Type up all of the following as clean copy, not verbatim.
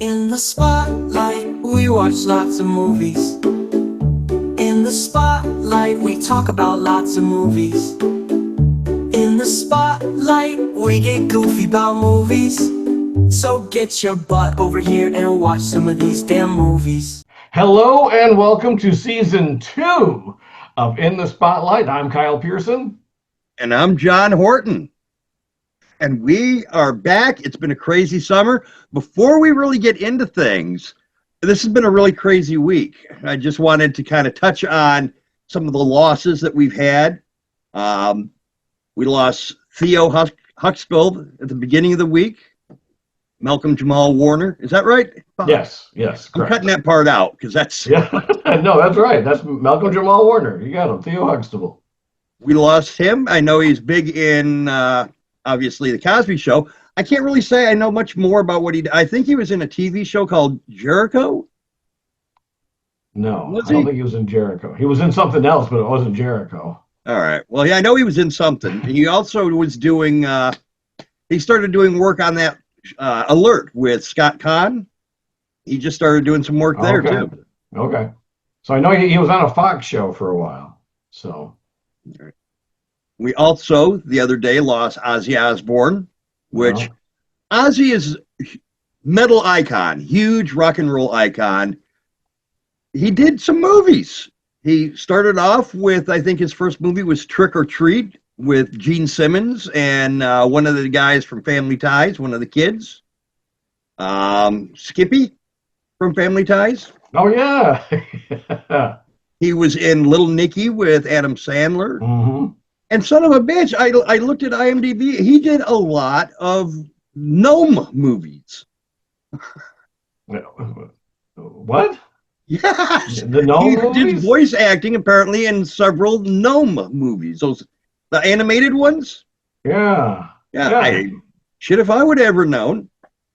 In the spotlight, we watch lots of movies. In the spotlight, we talk about lots of movies. In the spotlight, we get goofy about movies. So get your butt over here and watch some of these damn movies. Hello and welcome to season 2 of In the Spotlight. I'm Kyle Pierson. And I'm John Horton. And we are back. It's been a crazy summer. Before we really get into things, this has been a really crazy week. I just wanted to kind of touch on some of the losses that we've had. We lost Theo Huxtable at the beginning of the week. Malcolm Jamal Warner. Is that right? Yes, I'm correct. cutting that part out because that's... Yeah, no, that's right. That's Malcolm Jamal Warner. You got him, Theo Huxtable. We lost him. I know he's big in, obviously, The Cosby Show. I can't really say I know much more about what he did. I think he was in a TV show called Jericho. No, I don't think he was in Jericho. He was in something else, but it wasn't Jericho. All right. Well, yeah, I know he was in something. He also was doing, he started doing work on that Alert with Scott Kahn. He just started doing some work there, too. Okay. So I know he was on a Fox show for a while. So. We also, the other day, lost Ozzy Osbourne, which Ozzy is metal icon, huge rock and roll icon. He did some movies. He started off with, I think his first movie was Trick or Treat with Gene Simmons and one of the guys from Family Ties, one of the kids. Skippy from Family Ties. Oh, yeah. He was in Little Nicky with Adam Sandler. Mm-hmm. And son of a bitch, I looked at IMDb. He did a lot of gnome movies. What? Yes. The gnome movies? He did voice acting, apparently, in several gnome movies. Those, the animated ones? Yeah. Shit, if I would have ever known.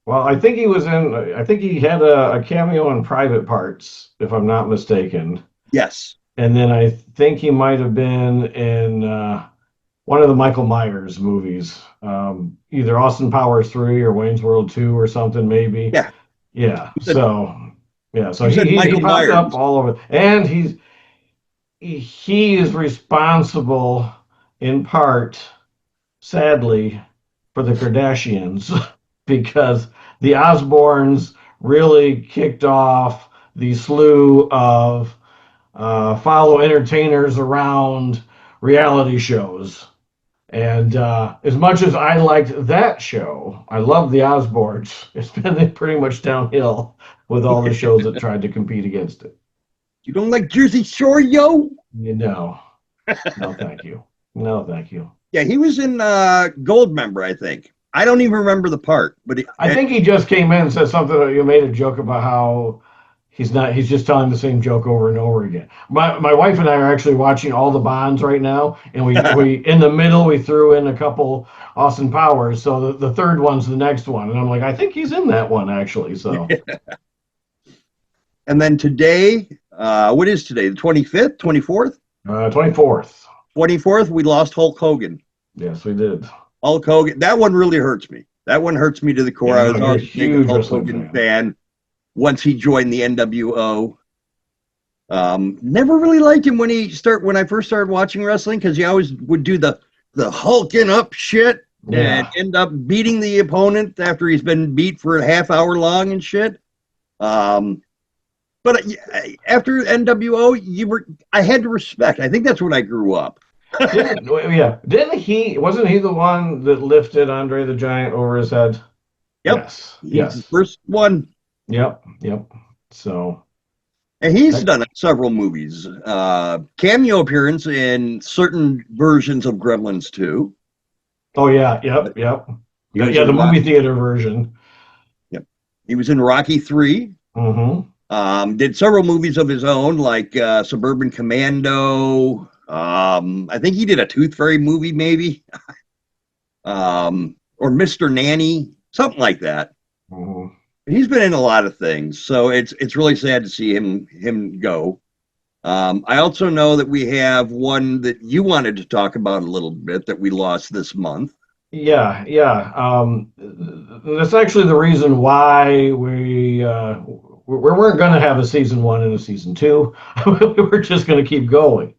Well, I think he had a cameo in Private Parts, if I'm not mistaken. Yes. And then I think he might have been in one of the Michael Myers movies, either Austin Powers 3 or Wayne's World 2 or something, maybe. Yeah. Yeah. So Michael he Myers. popped up all over. And he is responsible in part, sadly, for the Kardashians because the Osbournes really kicked off the slew of follow entertainers around reality shows. And as much as I liked that show, I love the Osbournes. It's been pretty much downhill with all the shows that tried to compete against it. You don't like Jersey Shore, yo? No, thank you. No, thank you. Yeah, he was in Goldmember, I think. I don't even remember the part, but I think he just came in and said something. You made a joke about how he's just telling the same joke over and over again. My wife and I are actually watching all the Bonds right now, and we in the middle we threw in a couple Austin Powers, so the third one's the next one, and I'm like, I think he's in that one actually. So. And then today, what is today? The 25th, 24th? 24th. 24th, we lost Hulk Hogan. Yes, we did. Hulk Hogan. That one really hurts me. That one hurts me to the core. Yeah, I was always a huge Hulk Hogan fan. Once he joined the NWO. Never really liked him when I first started watching wrestling because he always would do the hulking up shit and end up beating the opponent after he's been beat for a half hour long and shit. But after NWO, I had to respect. I think that's when I grew up. Wasn't he the one that lifted Andre the Giant over his head? Yep. Yes. The first one. Yep. So. And he's done several movies. Cameo appearance in certain versions of Gremlins 2. Oh, yeah. Yep. The movie theater version. Yep. He was in Rocky 3. Mm-hmm. Did several movies of his own, like Suburban Commando. I think he did a Tooth Fairy movie, maybe. Or Mr. Nanny, something like that. Mm-hmm. He's been in a lot of things, so it's really sad to see him go. I also know that we have one that you wanted to talk about a little bit that we lost this month. Yeah, yeah. That's actually the reason why we weren't going to have a season one and a season two. We were just going to keep going.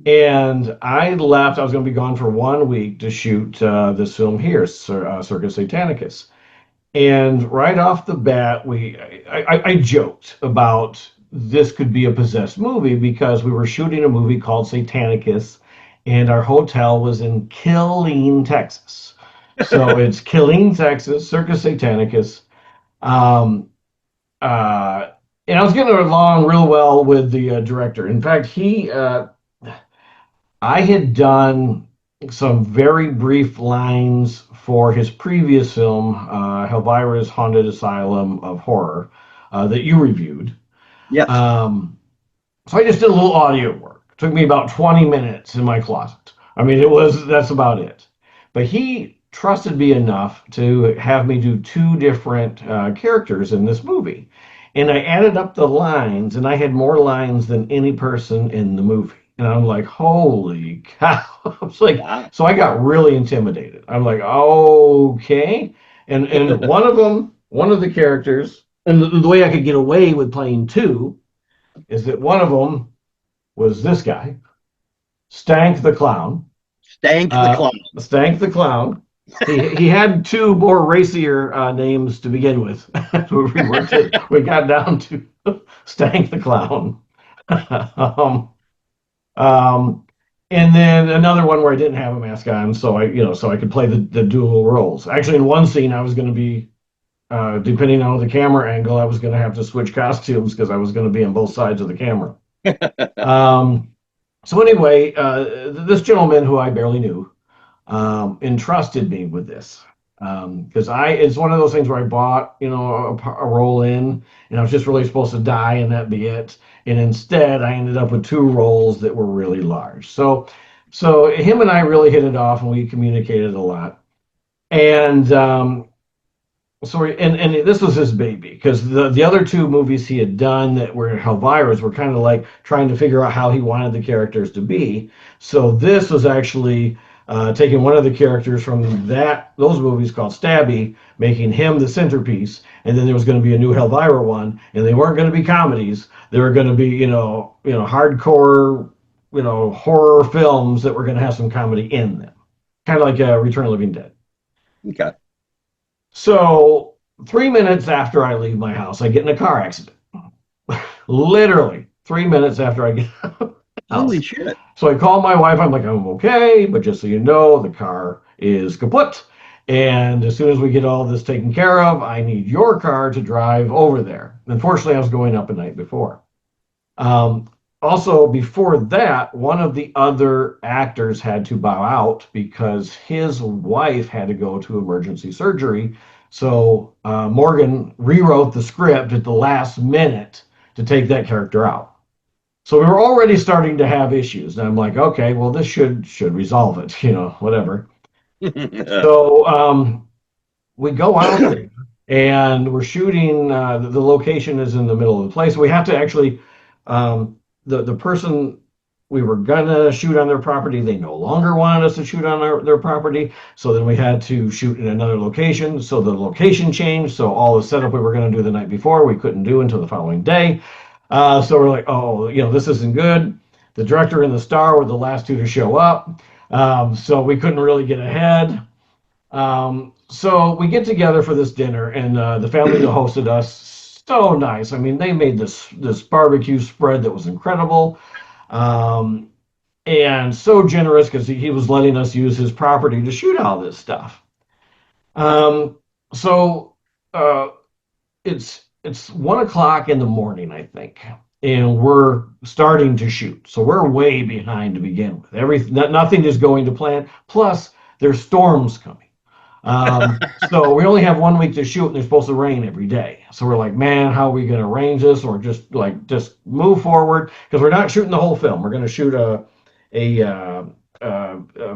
And I left. I was going to be gone for 1 week to shoot this film here, Circus Satanicus. And right off the bat, I joked about this could be a possessed movie because we were shooting a movie called Satanicus, and our hotel was in Killeen, Texas. So it's Killeen, Texas, Circus Satanicus. Um, uh, and I was getting along real well with the director. In fact, I had done some very brief lines for his previous film, Helvira's Haunted Asylum of Horror, that you reviewed. Yes. So I just did a little audio work. It took me about 20 minutes in my closet. I mean, that's about it. But he trusted me enough to have me do two different characters in this movie. And I added up the lines, and I had more lines than any person in the movie. And I'm like, holy cow. I was like, Wow. so I got really intimidated. I'm like, okay. And one of the characters, and the way I could get away with playing two is that one of them was this guy, Stank the Clown. Stank the Clown. Stank the Clown. He had two more racier names to begin with. We got down to Stank the Clown. um, um, and then another one where I didn't have a mask on, so I could play the dual roles. Actually, in one scene, I was going to be, depending on the camera angle, I was going to have to switch costumes because I was going to be on both sides of the camera. Um, so anyway, this gentleman who I barely knew entrusted me with this because it's one of those things where I bought a roll in, and I was just really supposed to die and that be it. And instead, I ended up with two rolls that were really large. So him and I really hit it off, and we communicated a lot. And and this was his baby because the other two movies he had done that were Helvira's were kind of like trying to figure out how he wanted the characters to be. So this was actually taking one of the characters from those movies called Stabby, making him the centerpiece, and then there was going to be a new Helvira one, and they weren't going to be comedies. They were going to be hardcore horror films that were going to have some comedy in them, kind of like Return of the Living Dead. Okay. So 3 minutes after I leave my house, I get in a car accident. Literally 3 minutes after I get out. Holy shit. So I call my wife. I'm like, I'm okay, but just so you know, the car is kaput. And as soon as we get all this taken care of, I need your car to drive over there. Unfortunately, I was going up a night before. Also, before that, one of the other actors had to bow out because his wife had to go to emergency surgery. So Morgan rewrote the script at the last minute to take that character out. So we were already starting to have issues. And I'm like, okay, well, this should resolve it, whatever. So we go out there and we're shooting. The location is in the middle of the place. We have to actually, the person we were gonna shoot on their property, they no longer wanted us to shoot on their property. So then we had to shoot in another location. So the location changed. So all the setup we were gonna do the night before, we couldn't do until the following day. So we're like, oh, this isn't good. The director and the star were the last two to show up. So we couldn't really get ahead. So we get together for this dinner, and the family that hosted us, so nice. I mean, they made this barbecue spread that was incredible, and so generous because he was letting us use his property to shoot all this stuff. So it's 1 o'clock in the morning, I think, and we're starting to shoot. So we're way behind to begin with. Nothing is going to plan. Plus, there's storms coming. So we only have 1 week to shoot, and it's supposed to rain every day. So we're like, man, how are we going to arrange this, or just move forward? Because we're not shooting the whole film. We're going to shoot a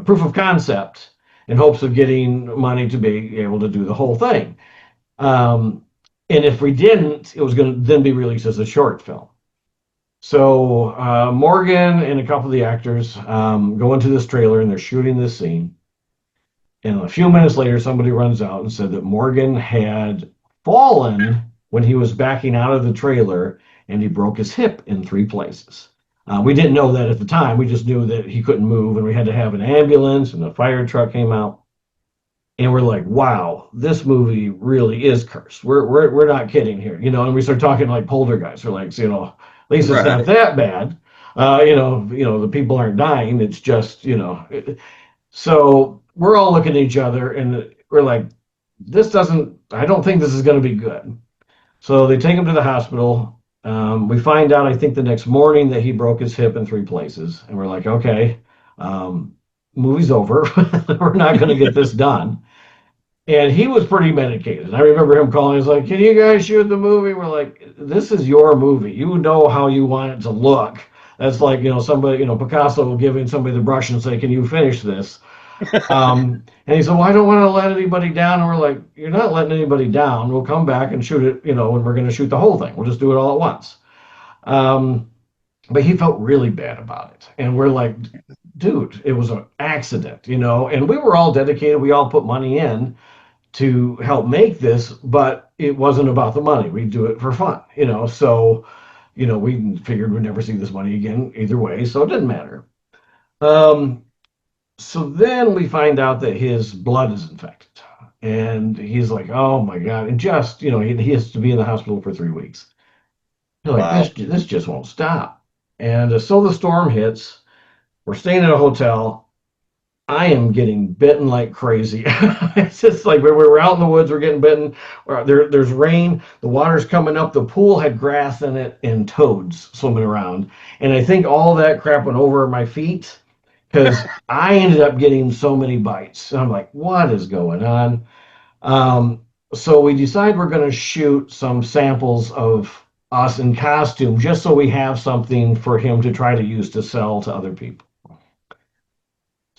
proof of concept in hopes of getting money to be able to do the whole thing. And if we didn't, it was going to then be released as a short film. So Morgan and a couple of the actors go into this trailer, and they're shooting this scene. And a few minutes later, somebody runs out and said that Morgan had fallen when he was backing out of the trailer and he broke his hip in 3 places. We didn't know that at the time. We just knew that he couldn't move and we had to have an ambulance and a fire truck came out. And we're like, wow, this movie really is cursed. We're not kidding here, And we start talking like poltergeists. We're like, at least it's not Right. that bad. The people aren't dying. It's just, So we're all looking at each other and we're like, I don't think this is going to be good. So they take him to the hospital. We find out, I think, the next morning that he broke his hip in 3 places. And we're like, okay, movie's over. We're not going to get this done. And he was pretty medicated. I remember him calling. He's like, "Can you guys shoot the movie?" We're like, "This is your movie. You know how you want it to look." That's like, somebody, Picasso giving somebody the brush and say, "Can you finish this?" And he said, "Well, I don't want to let anybody down." And we're like, "You're not letting anybody down. We'll come back and shoot it, and we're going to shoot the whole thing. We'll just do it all at once." But he felt really bad about it. And we're like, "Dude, it was an accident, And we were all dedicated. We all put money in to help make this, but it wasn't about the money. We do it for fun, So, we figured we'd never see this money again either way, so it didn't matter. So then we find out that his blood is infected, and he's like, "Oh my God!" And just, he has to be in the hospital for 3 weeks. You're like, Wow. this just won't stop. And so the storm hits. We're staying at a hotel. I am getting bitten like crazy. It's just like we're out in the woods, we're getting bitten. There's rain, the water's coming up. The pool had grass in it and toads swimming around. And I think all that crap went over my feet because I ended up getting so many bites. And I'm like, what is going on? So we decide we're going to shoot some samples of us in costume just so we have something for him to try to use to sell to other people.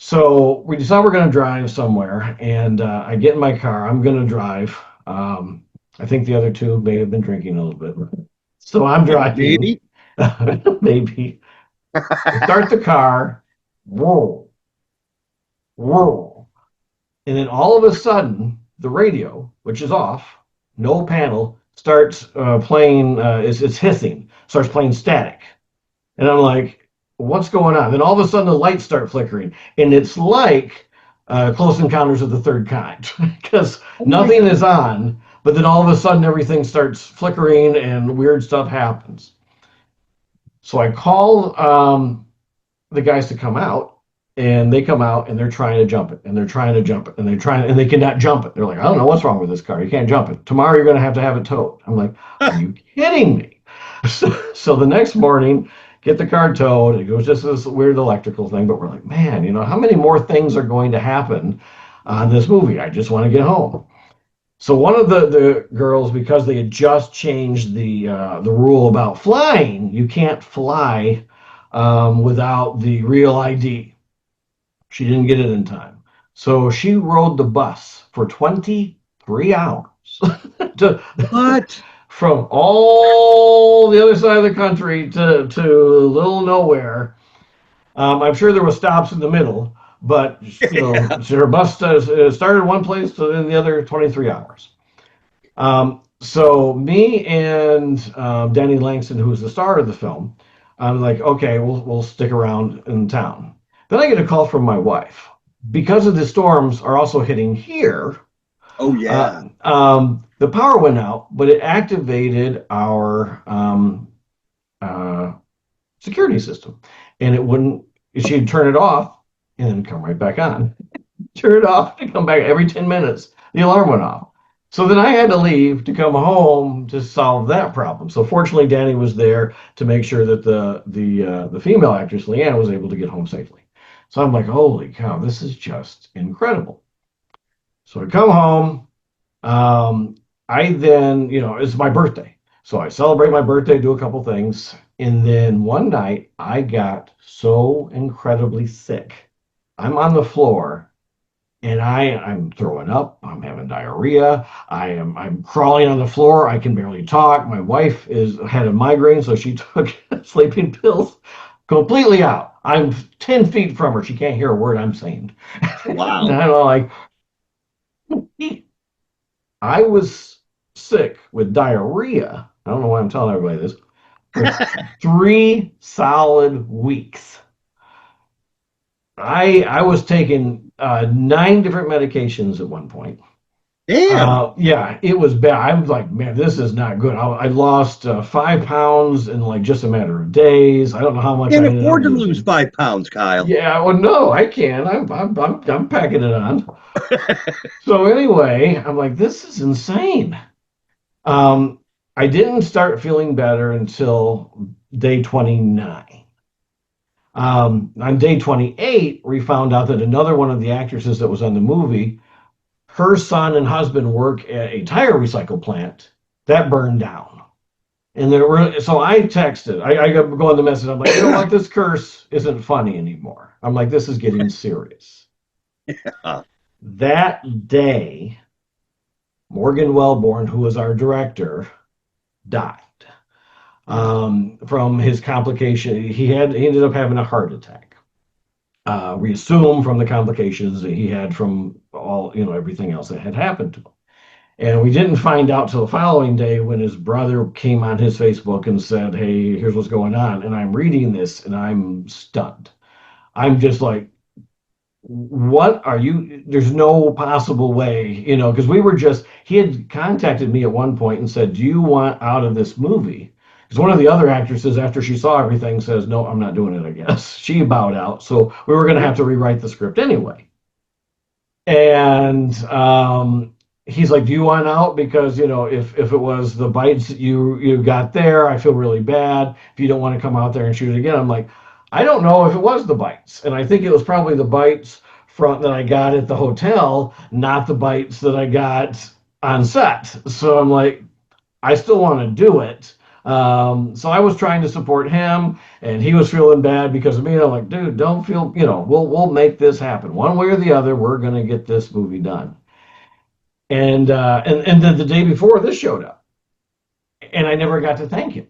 So we decide we're going to drive somewhere, and I get in my car. I'm going to drive. I think the other two may have been drinking a little bit. So I'm driving. Maybe. Maybe. Start the car. Whoa. Whoa. And then all of a sudden, the radio, which is off, no panel, starts playing, it's hissing, starts playing static. And I'm like, what's going on? Then all of a sudden the lights start flickering, and it's like Close Encounters of the Third Kind, because nothing is on, but then all of a sudden everything starts flickering and weird stuff happens. So I call the guys to come out, and they come out and they're trying to jump it, and they're trying to jump it, and and they cannot jump it. They're like, "I don't know what's wrong with this car. You can't jump it. Tomorrow you're going to have it towed." I'm like, "Are you kidding me?" So the next morning, get the car towed. It was just this weird electrical thing, but we're like, man, how many more things are going to happen on this movie? I just want to get home. So one of the girls, because they had just changed the rule about flying, you can't fly without the real ID. She didn't get it in time, so she rode the bus for 23 hours to What? from all the other side of the country to little nowhere. I'm sure there were stops in the middle, but her bus started one place to then the other 23 hours. So me and Danny Langston, who's the star of the film, I'm like, okay, we'll stick around in town. Then I get a call from my wife because of the storms are also hitting here. Oh yeah. The power went out, but it activated our security system, and it wouldn't. She'd turn it off and then come right back on. Turn it off and come back every 10 minutes. The alarm went off. So then I had to leave to come home to solve that problem. So fortunately, Danny was there to make sure that the female actress Leanne was able to get home safely. So I'm like, holy cow, this is just incredible. So I come home. I then, it's my birthday. So I celebrate my birthday, do a couple things. And then one night I got so incredibly sick. I'm on the floor and I'm throwing up. I'm having diarrhea. I'm crawling on the floor. I can barely talk. My wife had a migraine, so she took sleeping pills. Completely out. I'm 10 feet from her. She can't hear a word I'm saying. Wow. And I'm like, I was sick with diarrhea. I don't know why I'm telling everybody this for 3 solid weeks. I was taking 9 different medications at one point. Damn. Yeah, it was bad. I was like, man, this is not good. I lost 5 pounds in like just a matter of days. I don't know how much I Can't ended up afford to lose losing. 5 pounds, Kyle. Yeah, well, no, I can. I'm packing it on. So anyway, I'm like, this is insane. Um, I didn't start feeling better until day 29. On day 28, we found out that another one of the actresses that was on the movie, her son and husband work at a tire recycle plant that burned down. And there were, so I texted, I go on the message. I'm like, you know what? This curse isn't funny anymore. I'm like, this is getting serious. Uh, That day, Morgan Welborn, who was our director, died from his complication. He ended up having a heart attack. We assume from the complications that he had from all, everything else that had happened to him. And we didn't find out till the following day when his brother came on his Facebook and said, "Hey, here's what's going on." And I'm reading this and I'm stunned. I'm just like, what are you? There's no possible way, because he had contacted me at one point and said, "Do you want out of this movie?" Because one of the other actresses, after she saw everything, says, "No, I'm not doing it," I guess. She bowed out. So we were going to have to rewrite the script anyway. And he's like, "Do you want out? Because if it was the bites that you got there, I feel really bad. If you don't want to come out there and shoot it again." I'm like, I don't know if it was the bites, and I think it was probably the bites from that I got at the hotel, not the bites that I got on set. So I'm like, I still want to do it. So I was trying to support him, and he was feeling bad because of me. And I'm like, dude, don't feel, we'll make this happen one way or the other. We're gonna get this movie done. And then the day before this showed up, and I never got to thank him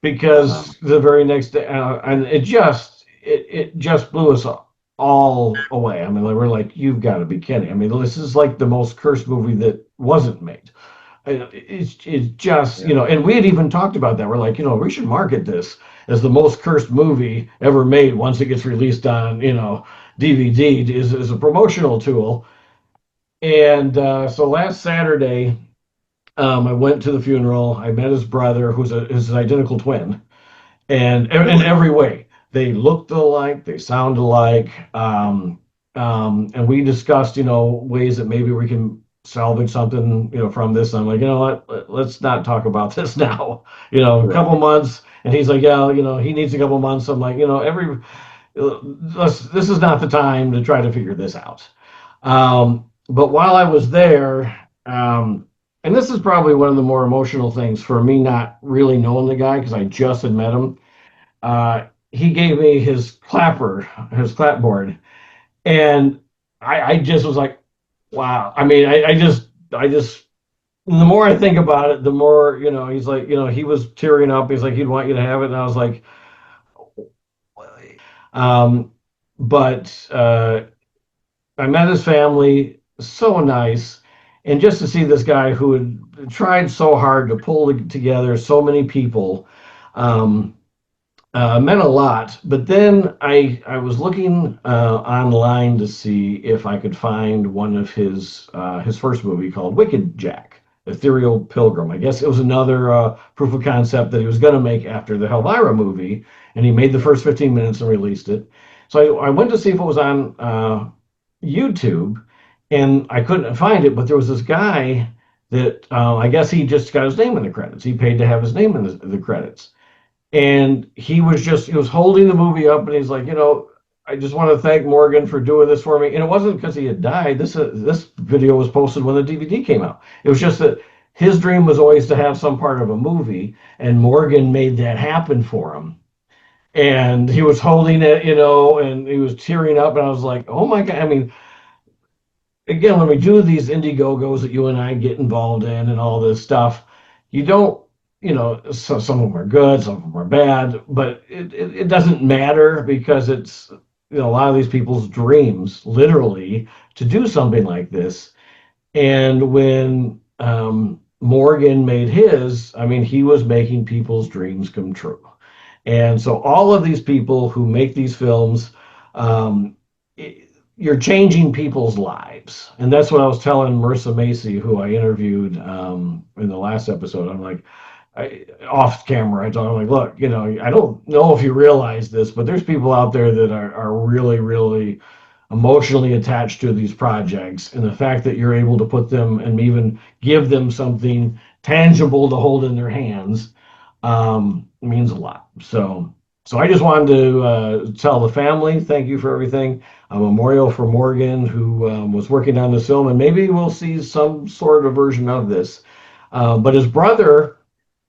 because the very next day, and it just blew us all away. I mean, like, we're like, you've got to be kidding. I mean, this is like the most cursed movie that wasn't made. It's just, and we had even talked about that. We're like, we should market this as the most cursed movie ever made once it gets released on, DVD is a promotional tool. And so last Saturday, I went to the funeral. I met his brother, who's his identical twin, and in every way, they looked alike, they sound alike, and we discussed, ways that maybe we can salvage something, from this. And I'm like, you know what? Let's not talk about this now. A couple months, and he's like, yeah, he needs a couple months. I'm like, this is not the time to try to figure this out. But while I was there, and this is probably one of the more emotional things for me, not really knowing the guy because I just had met him. He gave me his clapboard, and I just was like, wow. I mean, I just, the more I think about it, the more, he's like, he was tearing up. He's like, he'd want you to have it. And I was like, but I met his family, so nice. And just to see this guy who had tried so hard to pull together so many people, meant a lot. But then I was looking online to see if I could find one of his first movie called Wicked Jack, Ethereal Pilgrim. I guess it was another proof of concept that he was going to make after the Helvira movie, and he made the first 15 minutes and released it. So I went to see if it was on YouTube, and I couldn't find it. But there was this guy that I guess he just got his name in the credits. He paid to have his name in the credits. And he was holding the movie up, and he's like, I just want to thank Morgan for doing this for me. And it wasn't because he had died. This video was posted when the DVD came out. It was just that his dream was always to have some part of a movie, and Morgan made that happen for him. And he was holding it, and he was tearing up, and I was like, oh my God. I mean, again, when we do these Indiegogos that you and I get involved in and all this stuff, you don't, so some of them are good, some of them are bad, but it doesn't matter because it's, a lot of these people's dreams, literally, to do something like this. And when Morgan made his, I mean, he was making people's dreams come true. And so all of these people who make these films, um, you're changing people's lives. And that's what I was telling Marissa Macy, who I interviewed in the last episode. I'm like, off camera, I told him, like, look, you know, I don't know if you realize this, but there's people out there that are really, really emotionally attached to these projects, and the fact that you're able to put them and even give them something tangible to hold in their hands means a lot. So I just wanted to tell the family thank you for everything. A memorial for Morgan, who was working on this film, and maybe we'll see some sort of version of this. But his brother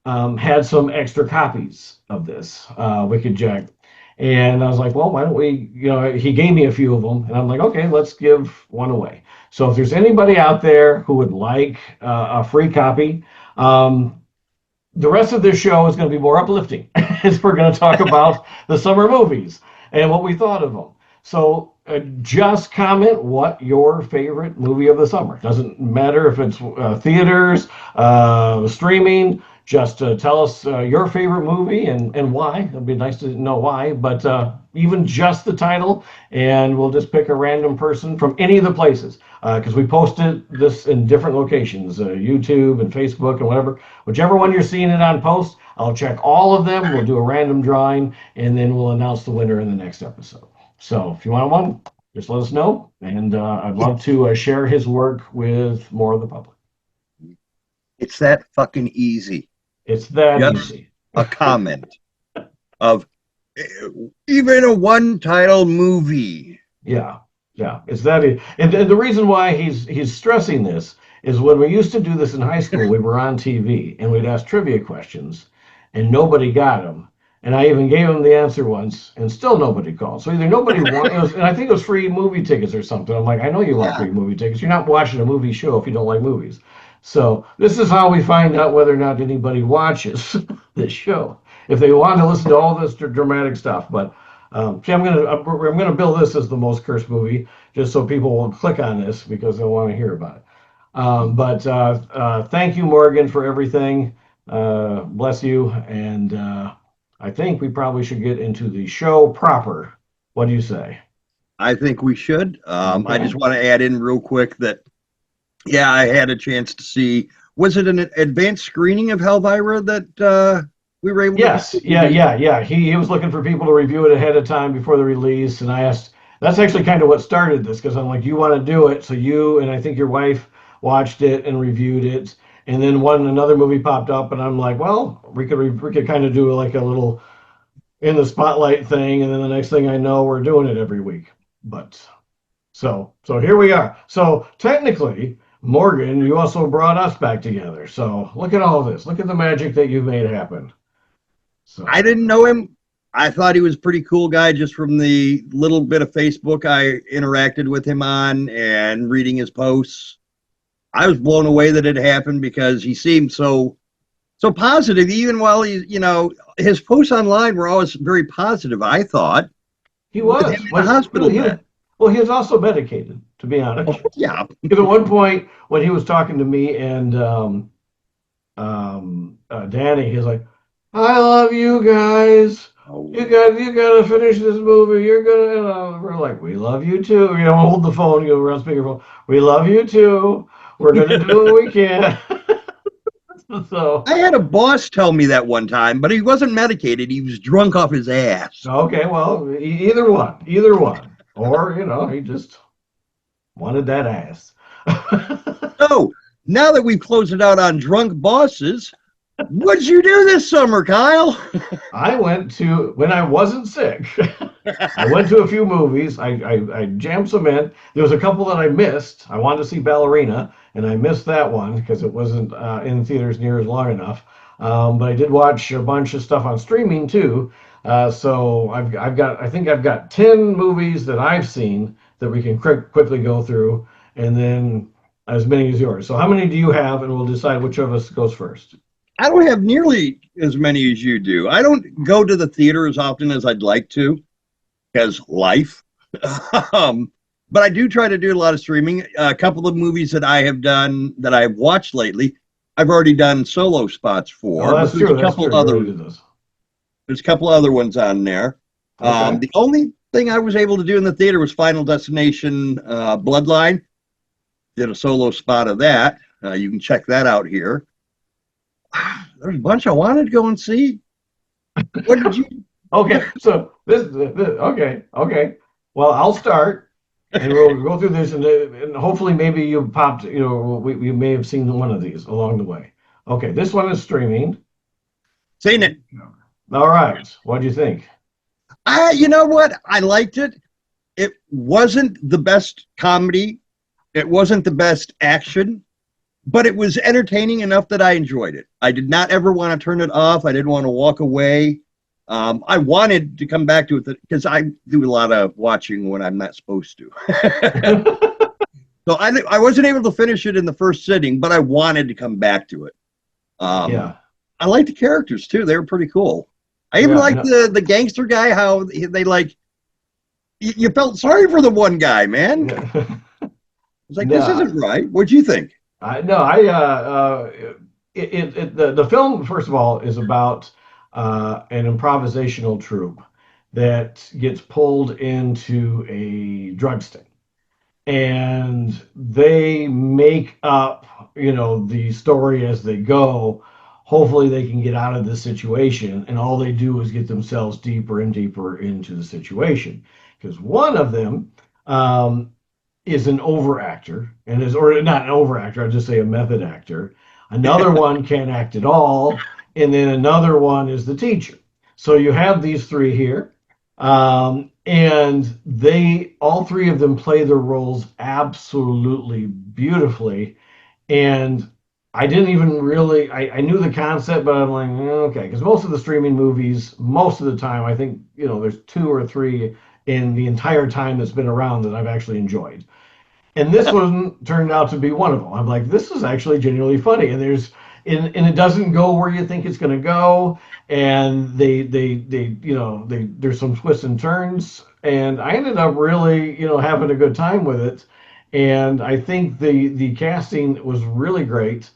had some extra copies of this Wicked Jack. And I was like, well, why don't we, you know, he gave me a few of them. And I'm like, okay, let's give one away. So if there's anybody out there who would like a free copy, the rest of this show is going to be more uplifting as we're going to talk about the summer movies and what we thought of them. So just comment what your favorite movie of the summer. Doesn't matter if it's theaters, streaming. Just tell us your favorite movie and why. It'd be nice to know why. But even just the title, and we'll just pick a random person from any of the places because we posted this in different locations, YouTube and Facebook and whatever. Whichever one you're seeing it on post, I'll check all of them. We'll do a random drawing, and then we'll announce the winner in the next episode. So if you want one, just let us know, and I'd love to share his work with more of the public. It's that fucking easy. It's that Just easy. a comment of even a one-title movie. Yeah, yeah. It's that easy. And the reason why he's stressing this is when we used to do this in high school, we were on TV and we'd ask trivia questions, and nobody got them. And I even gave him the answer once, and still nobody called. So either nobody wanted, and I think it was free movie tickets or something. I'm like, I know you want free movie tickets. You're not watching a movie show if you don't like movies. So this is how we find out whether or not anybody watches this show. If they want to listen to all this dramatic stuff, but see, I'm gonna build this as the most cursed movie just so people will click on this because they'll want to hear about it. But thank you, Morgan, for everything. Bless you, and I think we probably should get into the show proper. What do you say? I think we should. I Okay. just want to add in real quick that, yeah, I had a chance to see. Was it an advanced screening of Helvira that we were able Yes, to? yeah. He was looking for people to review it ahead of time before the release, and I asked. That's actually kind of what started this because I'm like, you want to do it, so you and I think your wife watched it and reviewed it, and then another movie popped up, and I'm like, well, we could kind of do like a little in the spotlight thing, and then the next thing I know, we're doing it every week. But so here we are. So technically, Morgan, you also brought us back together. So look at all this. Look at the magic that you've made happen. So I didn't know him. I thought he was a pretty cool guy just from the little bit of Facebook I interacted with him on and reading his posts. I was blown away that it happened because he seemed so positive, even while his posts online were always very positive, I thought. he was. With him in the hospital bed. Well, he was also medicated, to be honest. Oh, yeah. Because at one point, when he was talking to me and Danny, he's like, "I love you guys. Oh, You got to finish this movie. You're gonna." We're like, "We love you too." You know, hold the phone. We're on speakerphone. We love you too. We're gonna do what we can. So I had a boss tell me that one time, but he wasn't medicated. He was drunk off his ass. okay, well, either one, or he just wanted that ass. So now that we've closed it out on drunk bosses, what'd you do this summer, Kyle? When I wasn't sick, I went to a few movies. I jammed some in. There was a couple that I missed. I wanted to see Ballerina, and I missed that one because it wasn't in theaters near as long enough. But I did watch a bunch of stuff on streaming too. So I think I've got 10 movies that I've seen that we can quickly go through, and then as many as yours. So how many do you have, and we'll decide which of us goes first. I don't have nearly as many as you do. I don't go to the theater as often as I'd like to, because life. But But I do try to do a lot of streaming. A couple of movies that I have done that I've watched lately, I've already done solo spots for. Oh, that's But there's true. a That's couple true. You other already did this. there's a couple other ones on there. Okay. The only thing I was able to do in the theater was Final Destination Bloodline. Did a solo spot of that. You can check that out here. There's a bunch I wanted to go and see. What did you? Okay. So okay. Well, I'll start, and we'll go through this, and hopefully maybe you popped. We may have seen one of these along the way. Okay. This one is streaming. Seen it. All right. What do you think? You know what? I liked it. It wasn't the best comedy. It wasn't the best action, but it was entertaining enough that I enjoyed it. I did not ever want to turn it off. I didn't want to walk away. I wanted to come back to it because I do a lot of watching when I'm not supposed to. So I wasn't able to finish it in the first sitting, but I wanted to come back to it. Yeah. I like the characters too. They were pretty cool. I even liked the gangster guy, how they like, you felt sorry for the one guy, man. Yeah. It's like, this isn't right. What'd you think? The film, first of all, is about an improvisational troupe that gets pulled into a drug sting, and they make up, the story as they go. Hopefully, they can get out of this situation, and all they do is get themselves deeper and deeper into the situation. Because one of them is an overactor, or not an overactor, I'd just say a method actor. Another one can't act at all, and then another one is the teacher. So you have these three here, and all three of them play their roles absolutely beautifully. And I didn't even really, I knew the concept, but I'm like, okay, because most of the streaming movies, most of the time, I think, there's two or three in the entire time that's been around that I've actually enjoyed. And this one turned out to be one of them. I'm like, this is actually genuinely funny. And and it doesn't go where you think it's going to go. And there's some twists and turns. And I ended up really, having a good time with it. And I think the casting was really great.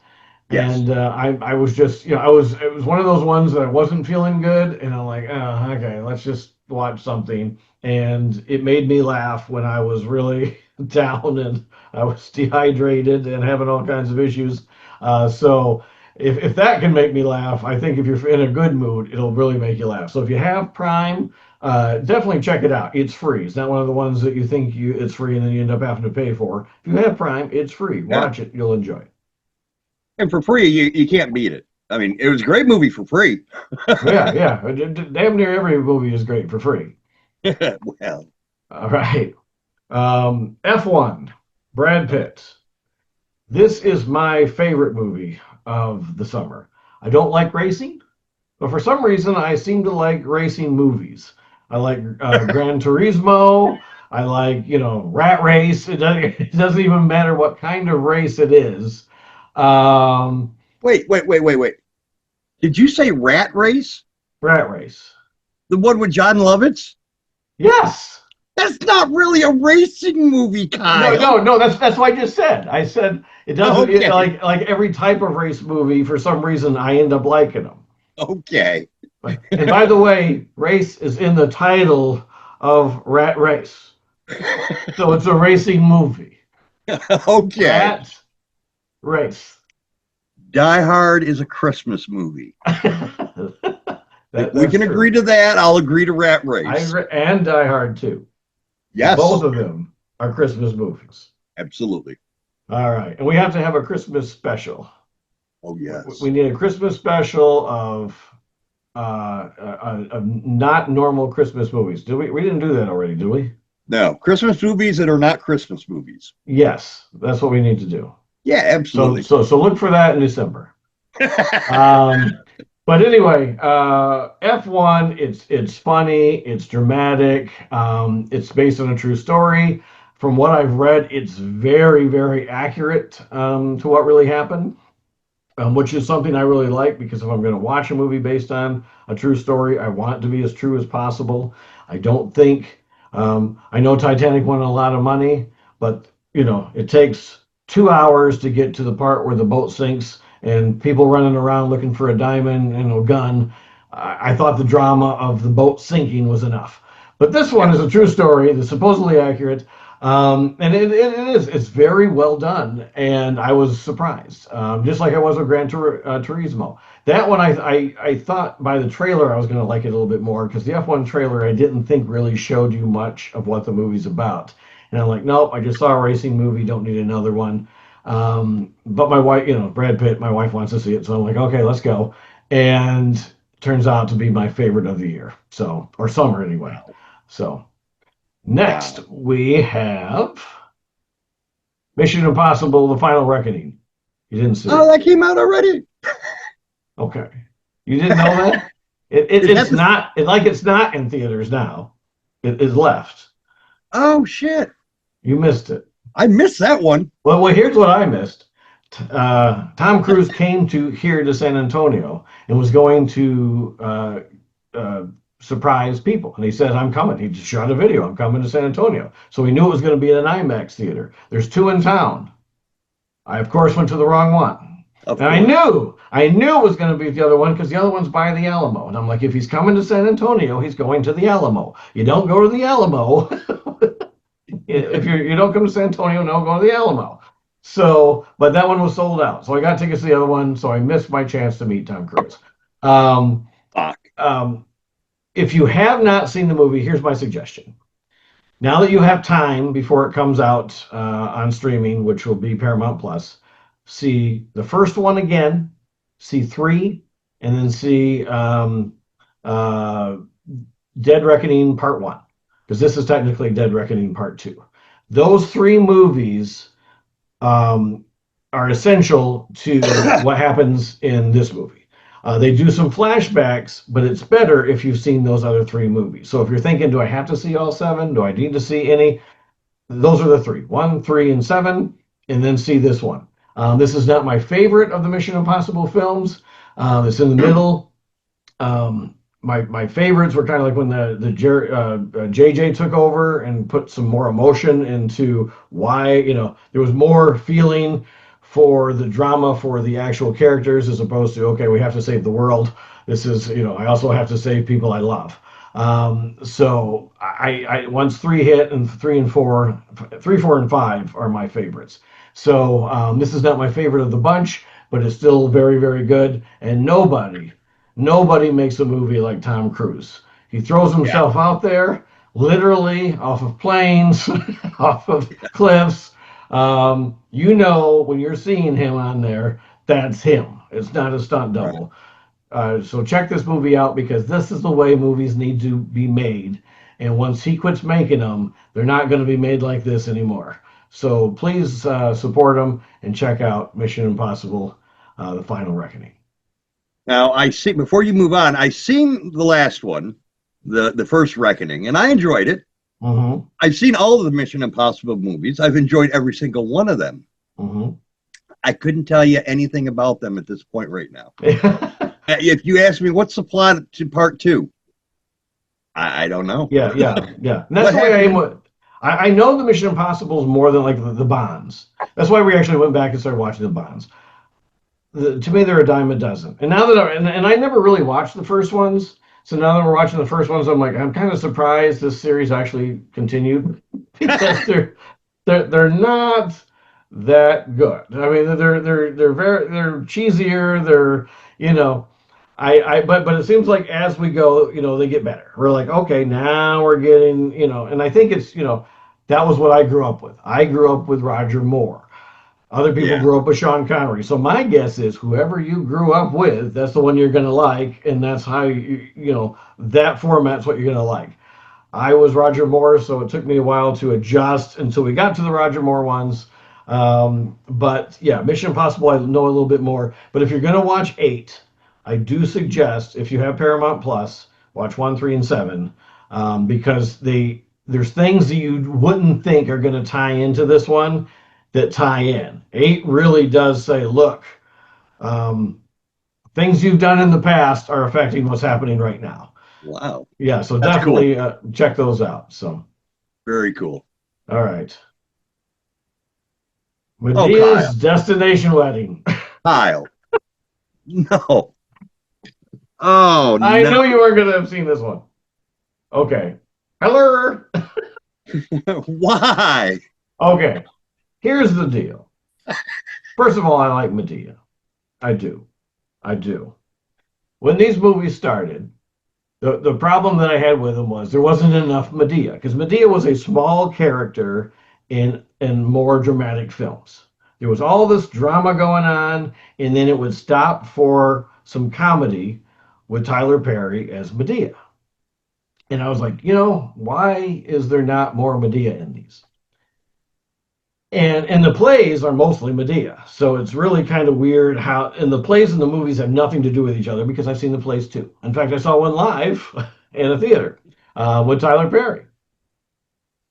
Yes. And I was just, it was one of those ones that I wasn't feeling good. And I'm like, oh, okay, let's just watch something. And it made me laugh when I was really down and I was dehydrated and having all kinds of issues. So if that can make me laugh, I think if you're in a good mood, it'll really make you laugh. So if you have Prime, definitely check it out. It's free. It's not one of the ones that you think it's free and then you end up having to pay for. If you have Prime, it's free. Watch it. You'll enjoy it. And for free, you can't beat it. I mean, it was a great movie for free. Yeah. Damn near every movie is great for free. Well, all right. F1, Brad Pitt. This is my favorite movie of the summer. I don't like racing, but for some reason I seem to like racing movies. I like Gran Turismo. I like, Rat Race. It doesn't even matter what kind of race it is. Wait. Did you say Rat Race? Rat Race. The one with John Lovitz? Yes. That's not really a racing movie, Kyle. No. That's what I just said. I said it doesn't. Okay. Like every type of race movie. For some reason, I end up liking them. Okay. And by the way, race is in the title of Rat Race, so it's a racing movie. Okay. Rat Race. Die Hard is a Christmas movie. We can true. agree to that. I'll agree to Rat Race. I agree, and Die Hard too. Yes. Both of them are Christmas movies. Absolutely. All right, and we have to have a Christmas special. Oh, yes. We need a Christmas special of not normal Christmas movies. We didn't do that already, do we? No, Christmas movies that are not Christmas movies. Yes, that's what we need to do. Yeah, absolutely. So look for that in December. But anyway, F1, it's funny, it's dramatic, it's based on a true story. From what I've read, it's very, very accurate to what really happened, which is something I really like, because if I'm going to watch a movie based on a true story, I want it to be as true as possible. I don't think I know Titanic won a lot of money, but it takes 2 hours to get to the part where the boat sinks and people running around looking for a diamond and a gun. I thought the drama of the boat sinking was enough. But this one is a true story that's supposedly accurate. And it's very well done. And I was surprised, just like I was with Turismo. That one, I thought by the trailer I was going to like it a little bit more because the F1 trailer I didn't think really showed you much of what the movie's about. And I'm like, nope, I just saw a racing movie, don't need another one. But my wife, Brad Pitt, my wife wants to see it. So I'm like, okay, let's go. And turns out to be my favorite of the year. So, or summer anyway. So next we have Mission Impossible: The Final Reckoning. You didn't see it? Oh, that came out already. Okay. You didn't know that? It's not it's not in theaters now. It is left. Oh shit. You missed it. I missed that one. Well, here's what I missed. Tom Cruise came to San Antonio and was going to surprise people. And he said, I'm coming. He just shot a video. I'm coming to San Antonio. So we knew it was going to be in an IMAX theater. There's 2 in town. I, of course, went to the wrong one. And I knew it was going to be the other one because the other one's by the Alamo. And I'm like, if he's coming to San Antonio, he's going to the Alamo. You don't go to the Alamo. If you don't come to San Antonio, no, go to the Alamo. So, but that one was sold out. So I got tickets to the other one. So I missed my chance to meet Tom Cruise. If you have not seen the movie, here's my suggestion. Now that you have time before it comes out on streaming, which will be Paramount Plus, see the first one again, see 3, and then see Dead Reckoning Part 1, because this is technically Dead Reckoning Part 2. Those 3 movies are essential to what happens in this movie. They do some flashbacks, but it's better if you've seen those other 3 movies. So if you're thinking, do I have to see all 7? Do I need to see any? Those are the 3, 1, 3, and 7, and then see this one. This is not my favorite of the Mission Impossible films. It's in the middle. My favorites were kind of like when the JJ took over and put some more emotion into why, there was more feeling for the drama for the actual characters as opposed to, okay, we have to save the world. This is, I also have to save people I love. So I once 3 hit and 3 and 4, 3, 4, and 5 are my favorites. So this is not my favorite of the bunch, but it's still very, very good. And nobody makes a movie like Tom Cruise. He throws himself out there, literally off of planes, off of cliffs. When you're seeing him on there, that's him. It's not a stunt double. So check this movie out because this is the way movies need to be made. And once he quits making them, they're not going to be made like this anymore. So please support him and check out Mission Impossible: The Final Reckoning. Now, before you move on, I seen the last one, the first Reckoning, and I enjoyed it. Mm-hmm. I've seen all of the Mission Impossible movies. I've enjoyed every single one of them. Mm-hmm. I couldn't tell you anything about them at this point right now. If you ask me what's the plot to Part 2, I don't know. Yeah. And that's the way I am with. I know the Mission Impossible is more than like the Bonds. That's why we actually went back and started watching the Bonds. To me, they're a dime a dozen. And now that I never really watched the first ones. So now that we're watching the first ones, I'm kind of surprised this series actually continued because they're not that good. I mean, they're cheesier. But it seems like as we go, they get better. We're like, okay, now we're getting, and I think it's, that was what I grew up with. I grew up with Roger Moore. Other people grew up with Sean Connery. So my guess is whoever you grew up with, that's the one you're going to like. And that's how, that format's what you're going to like. I was Roger Moore, so it took me a while to adjust until we got to the Roger Moore ones. But yeah, Mission Impossible, I know a little bit more. But if you're going to watch 8, I do suggest, if you have Paramount Plus, watch 1, 3, and 7. Because there's things that you wouldn't think are going to tie into this one that tie in. 8 really does say, look, things you've done in the past are affecting what's happening right now. Wow. Yeah, so That's definitely check those out. So Very cool. All right. Oh, Medea's Destination Wedding. Kyle. No. Oh, I no. knew you weren't going to have seen this one. Okay. Hello. Why? Okay. Here's the deal. First of all, I like Medea. I do. I do. When these movies started, the problem that I had with them was there wasn't enough Medea, because Medea was a small character in more dramatic films. There was all this drama going on, and then it would stop for some comedy with Tyler Perry as Medea. And I was like, why is there not more Medea in these? And the plays are mostly Medea. So it's really kind of weird how, and the plays and the movies have nothing to do with each other because I've seen the plays too. In fact, I saw one live in a theater with Tyler Perry.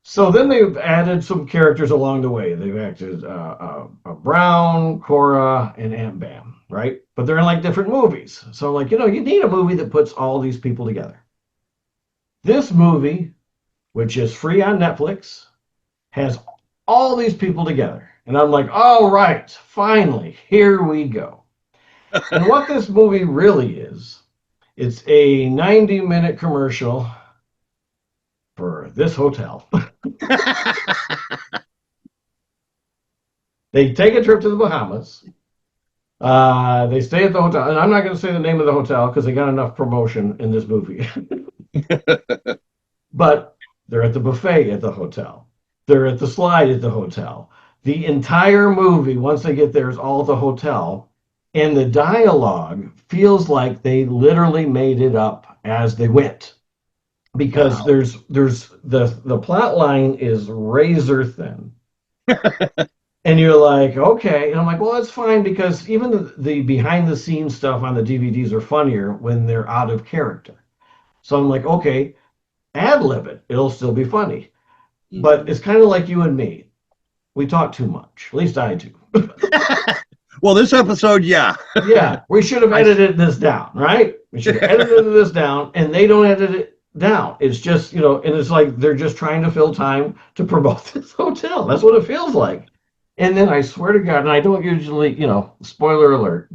So then they've added some characters along the way. They've acted Brown, Cora, and Aunt Bam, right? But they're in like different movies. So I'm like, you need a movie that puts all these people together. This movie, which is free on Netflix, has all these people together. And I'm like, all right, finally, here we go. And what this movie really is, it's a 90-minute commercial for this hotel. They take a trip to the Bahamas. They stay at the hotel. And I'm not going to say the name of the hotel because they got enough promotion in this movie. But they're at the buffet at the hotel. They're at the slide at the hotel. The entire movie, once they get there, is all at the hotel. And the dialogue feels like they literally made it up as they went. Because there's the plot line is razor thin. And you're like, okay. And I'm like, well, that's fine because even the behind the scenes stuff on the DVDs are funnier when they're out of character. So I'm like, okay, ad lib it. It'll still be funny. But it's kind of like you and me. We talk too much. At least I do. Well, this episode, yeah. Yeah, we should have edited this down, right? We should have edited this down, and they don't edit it down. It's just, and it's like they're just trying to fill time to promote this hotel. That's what it feels like. And then I swear to God, and I don't usually, spoiler alert.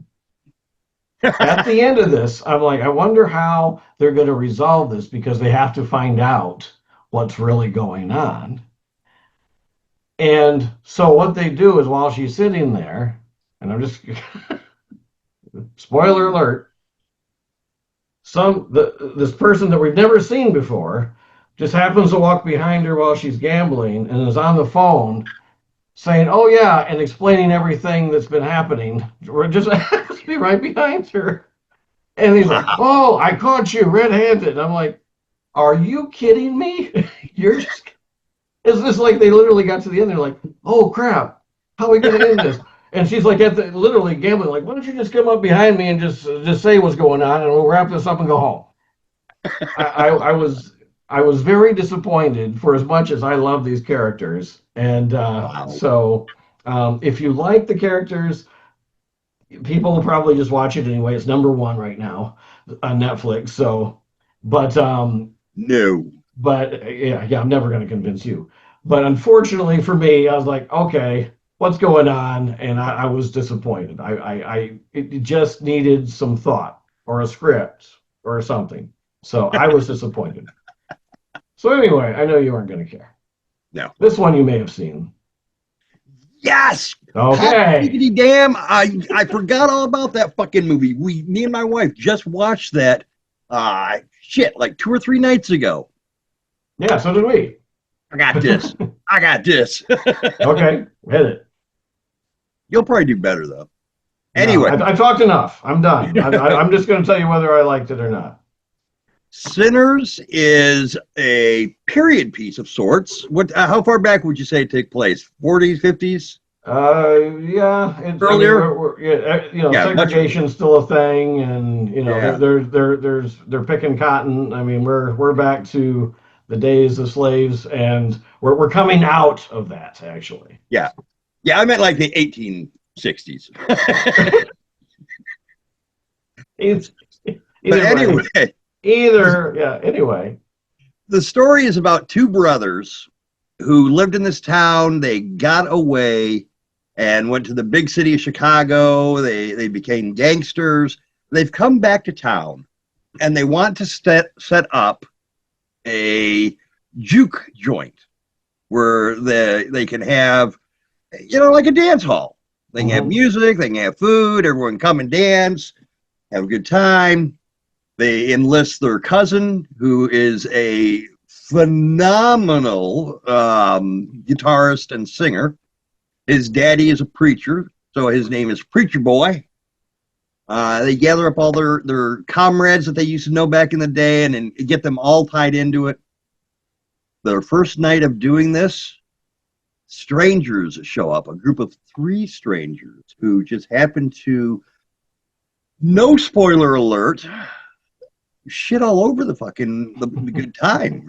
At the end of this, I'm like, I wonder how they're going to resolve this because they have to find out what's really going on. And so what they do is while she's sitting there, and I'm just spoiler alert, this person that we've never seen before just happens to walk behind her while she's gambling and is on the phone saying, oh yeah, and explaining everything that's been happening. We're just happens to be right behind her. And he's like, oh, I caught you red-handed. I'm like, are you kidding me? You're just, it's just like they literally got to the end. They're like, oh crap, how are we going to end this? And she's like, literally gambling, like, why don't you just come up behind me and just say what's going on and we'll wrap this up and go home. I was very disappointed for as much as I love these characters. And so if you like the characters, people will probably just watch it anyway. It's number one right now on Netflix. So, but no. But yeah, I'm never going to convince you. But unfortunately for me, I was like, okay, what's going on? And I was disappointed. It just needed some thought or a script or something. So I was disappointed. So anyway, I know you aren't going to care. No. This one you may have seen. Yes. Okay. Damn! I forgot all about that fucking movie. Me and my wife just watched that. Like 2 or 3 nights ago. Yeah, so did we. I got this. I got this. Okay, hit it. You'll probably do better though. Anyway, no, I talked enough. I'm done. I'm just going to tell you whether I liked it or not. Sinners is a period piece of sorts. How far back would you say it took place? 40s, 50s? Yeah. Earlier? Segregation's still a thing, and they're picking cotton. I mean, we're back to the days of slaves, and we're coming out of that actually. Yeah, I meant like the 1860s. Anyway. The story The story is about 2 brothers who lived in this town. They got away and went to the big city of Chicago. They became gangsters. They've come back to town, and they want to set up a juke joint where they can have, like a dance hall. They can have music, they can have food, everyone can come and dance, have a good time. They enlist their cousin, who is a phenomenal guitarist and singer. His daddy is a preacher, so his name is Preacher Boy. They gather up all their comrades that they used to know back in the day and get them all tied into it. Their first night of doing this, strangers show up, a group of 3 strangers who just happen to, no spoiler alert, shit all over the good time.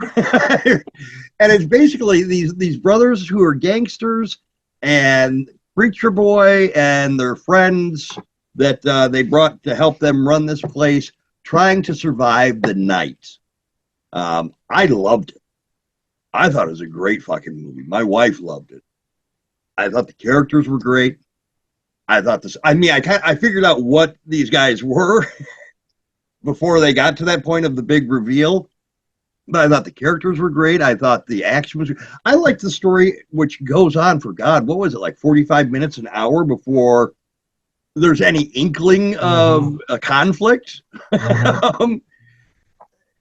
And it's basically these brothers who are gangsters and Preacher Boy and their friends that they brought to help them run this place, trying to survive the night. I loved it. I thought it was a great fucking movie. My wife loved it. I thought the characters were great. I thought this. I mean, I figured out what these guys were before they got to that point of the big reveal. But I thought the characters were great. I thought the action was. I liked the story, which goes on for God. What was it, like 45 minutes, an hour before there's any inkling of a conflict? Yeah,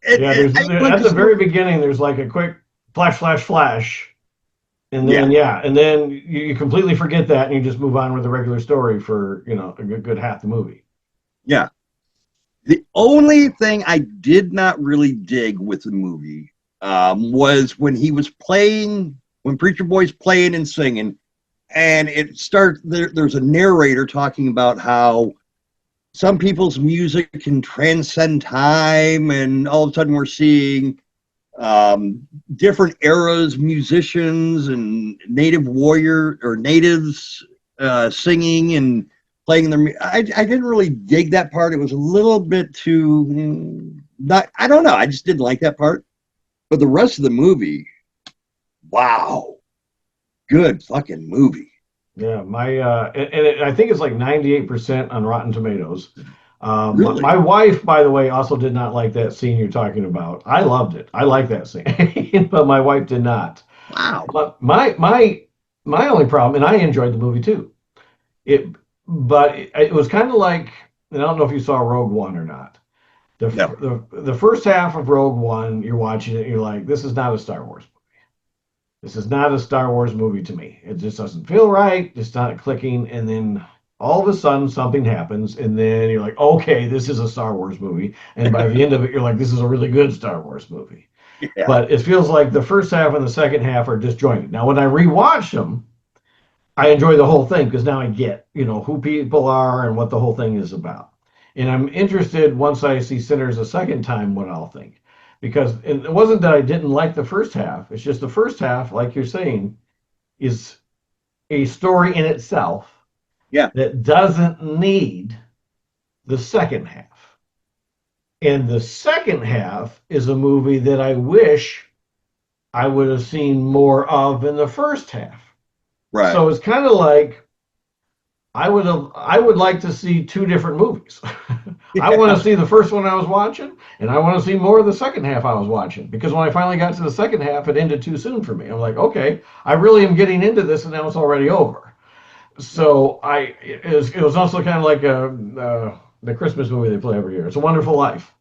at the very beginning, there's like a quick flash, and then and then you completely forget that, and you just move on with the regular story for a good half the movie. Yeah. The only thing I did not really dig with the movie was when Preacher Boy's playing and singing, and it starts. There's a narrator talking about how some people's music can transcend time, and all of a sudden we're seeing different eras, musicians and native warrior or natives singing and playing their. I didn't really dig that part. It was a little bit too not. I don't know. I just didn't like that part. But the rest of the movie, wow, good fucking movie. Yeah, I think it's like 98% on Rotten Tomatoes. Really? My wife, by the way, also did not like that scene you're talking about. I loved it. I like that scene, but my wife did not. Wow. But my only problem, and I enjoyed the movie too. But it was kind of like, and I don't know if you saw Rogue One or not. The first half of Rogue One, you're watching it, you're like, this is not a Star Wars movie. This is not a Star Wars movie to me. It just doesn't feel right. It's not clicking. And then all of a sudden something happens, and then you're like, okay, this is a Star Wars movie. And by the end of it, you're like, this is a really good Star Wars movie. Yeah. But it feels like the first half and the second half are disjointed. Now, when I rewatch them, I enjoy the whole thing because now I get, who people are and what the whole thing is about. And I'm interested, once I see Sinners a second time, what I'll think. Because it wasn't that I didn't like the first half. It's just the first half, like you're saying, is a story in itself that doesn't need the second half. And the second half is a movie that I wish I would have seen more of in the first half. Right. So it's kind of like I would like to see 2 different movies. I want to see the first one I was watching, and I want to see more of the second half I was watching. Because when I finally got to the second half, it ended too soon for me. I'm like, okay, I really am getting into this, and now it's already over. So it was also kind of like the Christmas movie they play every year. It's a Wonderful Life.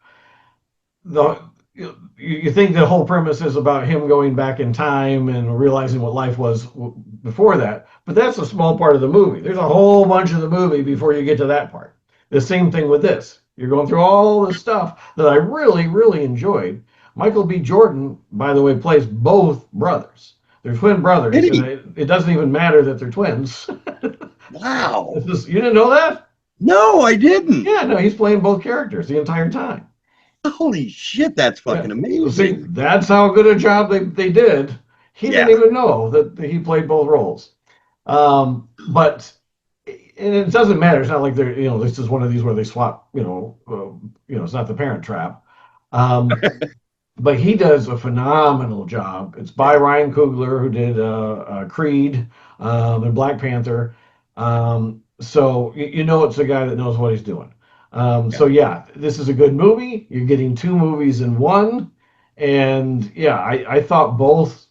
You think the whole premise is about him going back in time and realizing what life was before that, but that's a small part of the movie. There's a whole bunch of the movie before you get to that part. The same thing with this. You're going through all this stuff that I really, really enjoyed. Michael B. Jordan, by the way, plays both brothers. They're twin brothers. And it doesn't even matter that they're twins. Wow. You didn't know that? No, I didn't. Yeah, no, he's playing both characters the entire time. Holy shit, that's fucking amazing. See, that's how good a job they did. He didn't even know that he played both roles. But and it doesn't matter. It's not like they're, this is one of these where they swap, it's not The Parent Trap. but he does a phenomenal job. It's by Ryan Coogler, who did Creed and Black Panther. So you know it's a guy that knows what he's doing. Yeah. So yeah, this is a good movie. You're getting two movies in one, and yeah, I thought both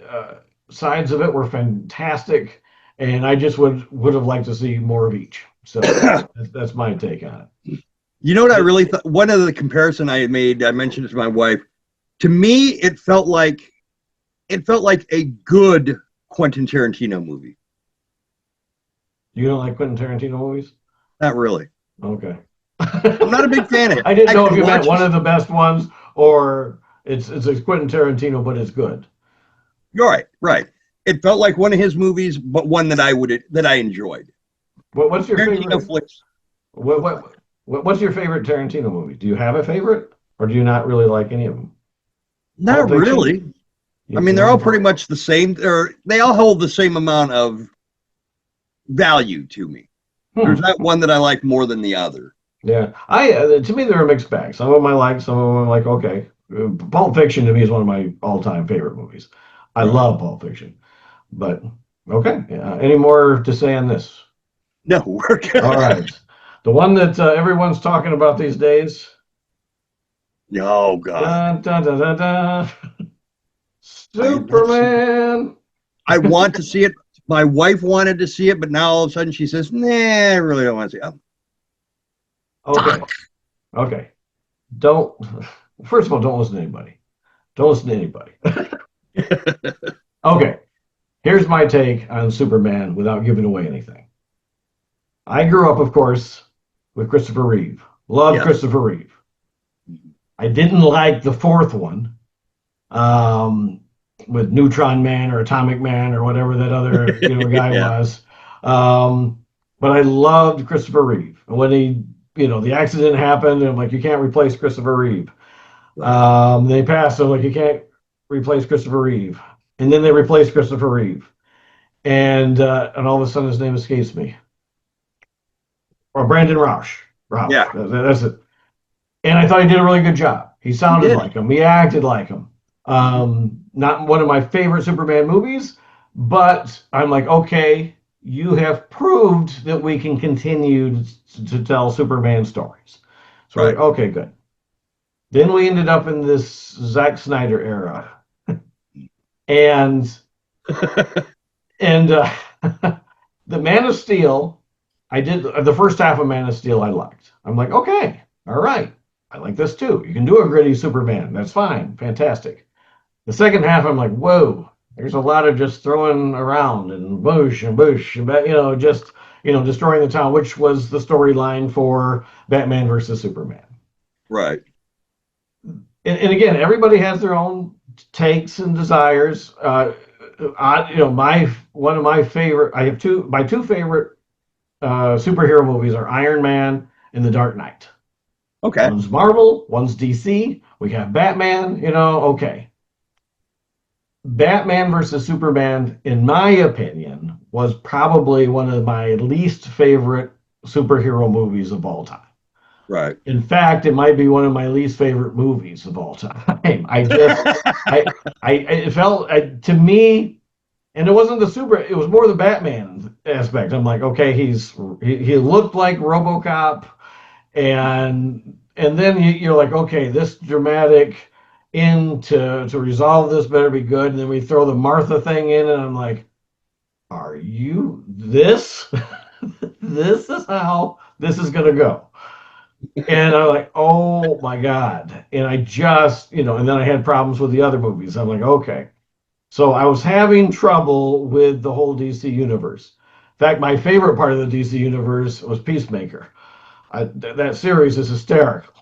uh, sides of it were fantastic, and I just would have liked to see more of each. So that's my take on You know what I it. really thought? One of the comparison I had made, I mentioned it to my wife. To me, it felt like a good Quentin Tarantino movie. You don't like Quentin Tarantino movies? Not really. Okay. I'm not a big fan of it. I didn't I know could if you meant watch one it. of the best ones or it's a Quentin Tarantino, but it's good. You're right, right. It felt like one of his movies, but one that I enjoyed. What's your Tarantino favorite? flicks. What, what what's your favorite Tarantino movie? Do you have a favorite, or do you not really like any of them? Pulp Not Fiction? really. I mean, they're all pretty much the same. They all hold the same amount of value to me. There's Hmm. not one that I like more than the other. Yeah, I to me they're a mixed bag. Some of them I like, some of them I'm like okay. Pulp Fiction to me is one of my all-time favorite movies. I Right. love Pulp Fiction, but okay. Yeah. Any more to say on this? No, we're All good. right. The one that everyone's talking about these days. Oh God, Dun, dun, dun, dun, dun. I have not seen. Superman. I want to see it. My wife wanted to see it, but now all of a sudden she says, "Nah, I really don't want to see it." Okay. Okay. Don't, first of all, don't listen to anybody. Don't listen to anybody. Okay. Here's my take on Superman without giving away anything. I grew up, of course, with Christopher Reeve. Loved Yes. Christopher Reeve. I didn't like the fourth one um, with Neutron Man or Atomic Man or whatever that other guy Yeah. was. Um, but I loved Christopher Reeve. And when the accident happened, I'm like, you can't replace Christopher Reeve. Right. They passed, so like, you can't replace Christopher Reeve. And then they replaced Christopher Reeve, and all of a sudden his name escapes me. Or Brandon Roush. Roush. Yeah. That's it. And I thought he did a really good job. He He sounded did. like him. He acted like him. Mhm. Not one of my favorite Superman movies, but I'm like, okay, you have proved that we can continue to tell Superman stories. So we're like, Right. okay, good. Then we ended up in this Zack Snyder era, and and the Man of Steel. I did the first half of Man of Steel. I liked. I'm like, okay, all right, I like this too. You can do a gritty Superman. That's fine, fantastic. The second half, I'm like, whoa, there's a lot of just throwing around and bush, and just destroying the town, which was the storyline for Batman versus Superman. Right. And again, everybody has their own takes and desires. My one of my favorite. I have my two favorite superhero movies are Iron Man and The Dark Knight. Okay. One's Marvel, one's DC. We have Batman. Okay. Batman versus Superman, in my opinion, was probably one of my least favorite superhero movies of all time. Right. In fact, it might be one of my least favorite movies of all time. I just, it felt to me, and it wasn't it was more the Batman aspect. I'm like, okay, he looked like RoboCop, and then you're like, okay, this dramatic end to resolve this better be good. And then we throw the Martha thing in, and I'm like, are you this? This is how this is gonna go. And I'm like, oh my God. And I just, and then I had problems with the other movies. I'm like, okay. So I was having trouble with the whole DC universe. In fact, my favorite part of the DC universe was Peacemaker. That series is hysterical.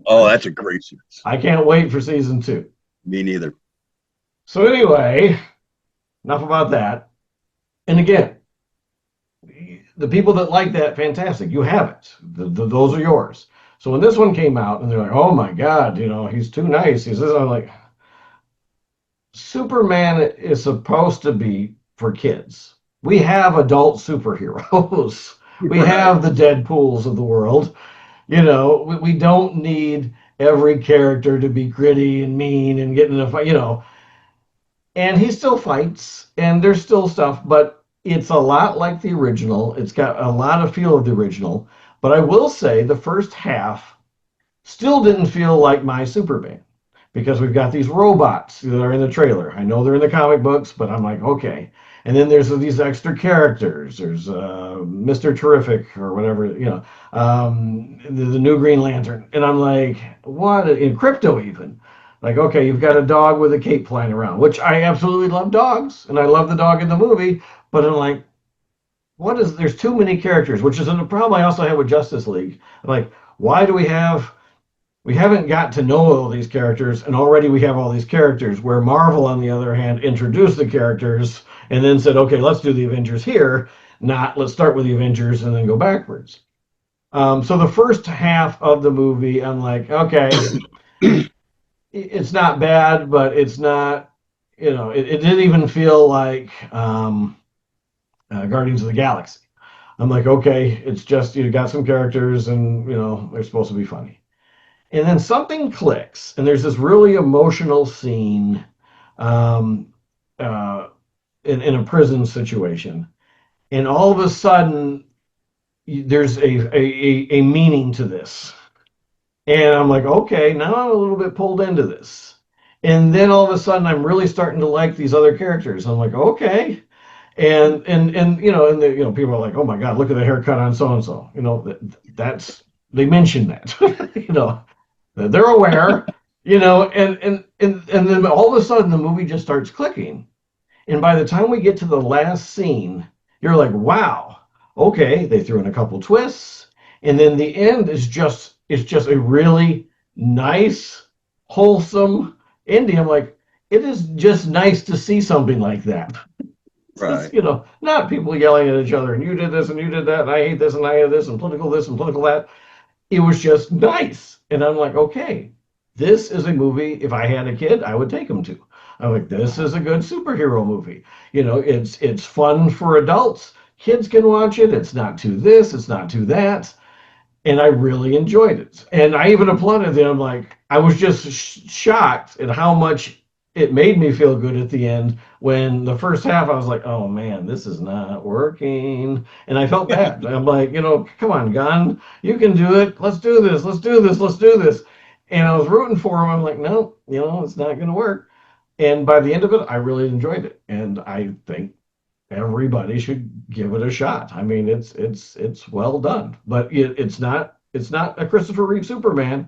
Oh, that's a great series. I can't wait for season two. Me neither. So anyway, enough about that. And again, the people that like that, fantastic. You have it. Those are yours. So when this one came out, and they're like, "Oh my God, he's too nice." He's this. I'm like, Superman is supposed to be for kids. We have adult superheroes. We Right. have the Deadpools of the world. We don't need every character to be gritty and mean and get in a fight, and he still fights and there's still stuff, but it's a lot like the original. It's got a lot of feel of the original. But I will say the first half still didn't feel like my Superman because we've got these robots that are in the trailer. I know they're in the comic books, but I'm like, okay. And then there's these extra characters. There's Mr. Terrific or whatever, the new Green Lantern. And I'm like, what? In Crypto even. Like, okay, you've got a dog with a cape flying around, which I absolutely love dogs, and I love the dog in the movie. But I'm like, there's too many characters, which is a problem I also have with Justice League. Like, why do we haven't got to know all these characters, and already we have all these characters, where Marvel, on the other hand, introduced the characters and then said, okay, let's do the Avengers here, not let's start with the Avengers and then go backwards. So the first half of the movie, I'm like, okay, it's not bad, but it's not, it didn't even feel like Guardians of the Galaxy. I'm like, okay, it's just you got some characters and, they're supposed to be funny. And then something clicks, and there's this really emotional scene um, uh, in a prison situation. And all of a sudden, there's a meaning to this. And I'm like, okay, now I'm a little bit pulled into this. And then all of a sudden, I'm really starting to like these other characters. I'm like, okay. And people are like, oh my God, look at the haircut on so and so. They mentioned that. They're aware, and then all of a sudden the movie just starts clicking. And by the time we get to the last scene, you're like, wow, okay, they threw in a couple twists. And then the end is just a really nice, wholesome ending. I'm like, it is just nice to see something like that. Right. Just, not people yelling at each other and you did this and you did that and I hate this and I hate this and political this and political that. It was just nice. And I'm like, okay, this is a movie. If I had a kid, I would take him to. I'm like, this is a good superhero movie. It's fun for adults. Kids can watch it. It's not too this, it's not too that. And I really enjoyed it. And I even applauded them. Like, I was just shocked at how much it made me feel good at the end when the first half I was like, oh man, this is not working. And I felt bad. I'm like, come on, Gunn, you can do it. Let's do this. Let's do this. Let's do this. And I was rooting for him. I'm like, no, it's not going to work. And by the end of it, I really enjoyed it. And I think everybody should give it a shot. I mean, it's well done, but it's not a Christopher Reeve Superman,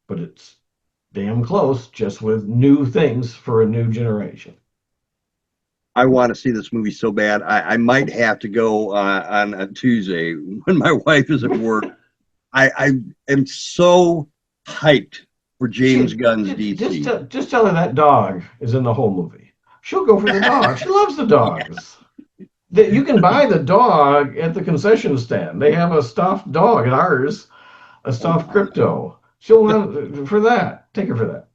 but it's damn close, just with new things for a new generation. I want to see this movie so bad. I might have to go on a Tuesday when my wife is at work. I am so hyped for James Gunn's DC. Just tell her that dog is in the whole movie. She'll go for the dog. She loves the dogs. You can buy the dog at the concession stand. They have a stuffed dog at ours, a stuffed Crypto. She'll want for that. Take her for that.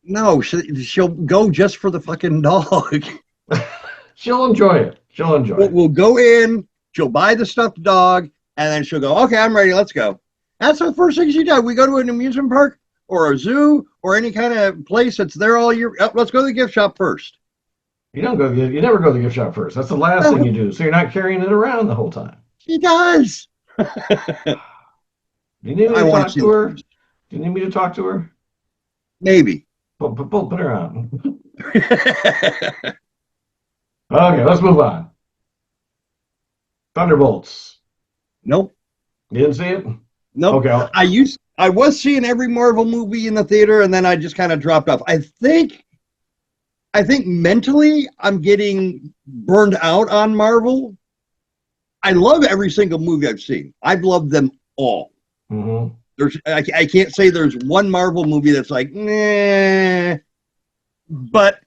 No, she'll go just for the fucking dog. She'll enjoy it. She'll enjoy it. We'll go in, she'll buy the stuffed dog, and then she'll go, okay, I'm ready, let's go. That's the first thing she does. We go to an amusement park or a zoo or any kind of place that's there all year. Oh, let's go to the gift shop first. You never go to the gift shop first. That's the last thing you do. So you're not carrying it around the whole time. She does. Do you need me to talk to her? Do you need me to talk to her? Maybe. Put her on. Okay, let's move on. Thunderbolts. Nope. You didn't see it? Nope. Okay. I was seeing every Marvel movie in the theater, and then I just kind of dropped off. I think mentally I'm getting burned out on Marvel. I love every single movie I've seen. I've loved them all. Mm-hmm. I can't say there's one Marvel movie that's like, nah. But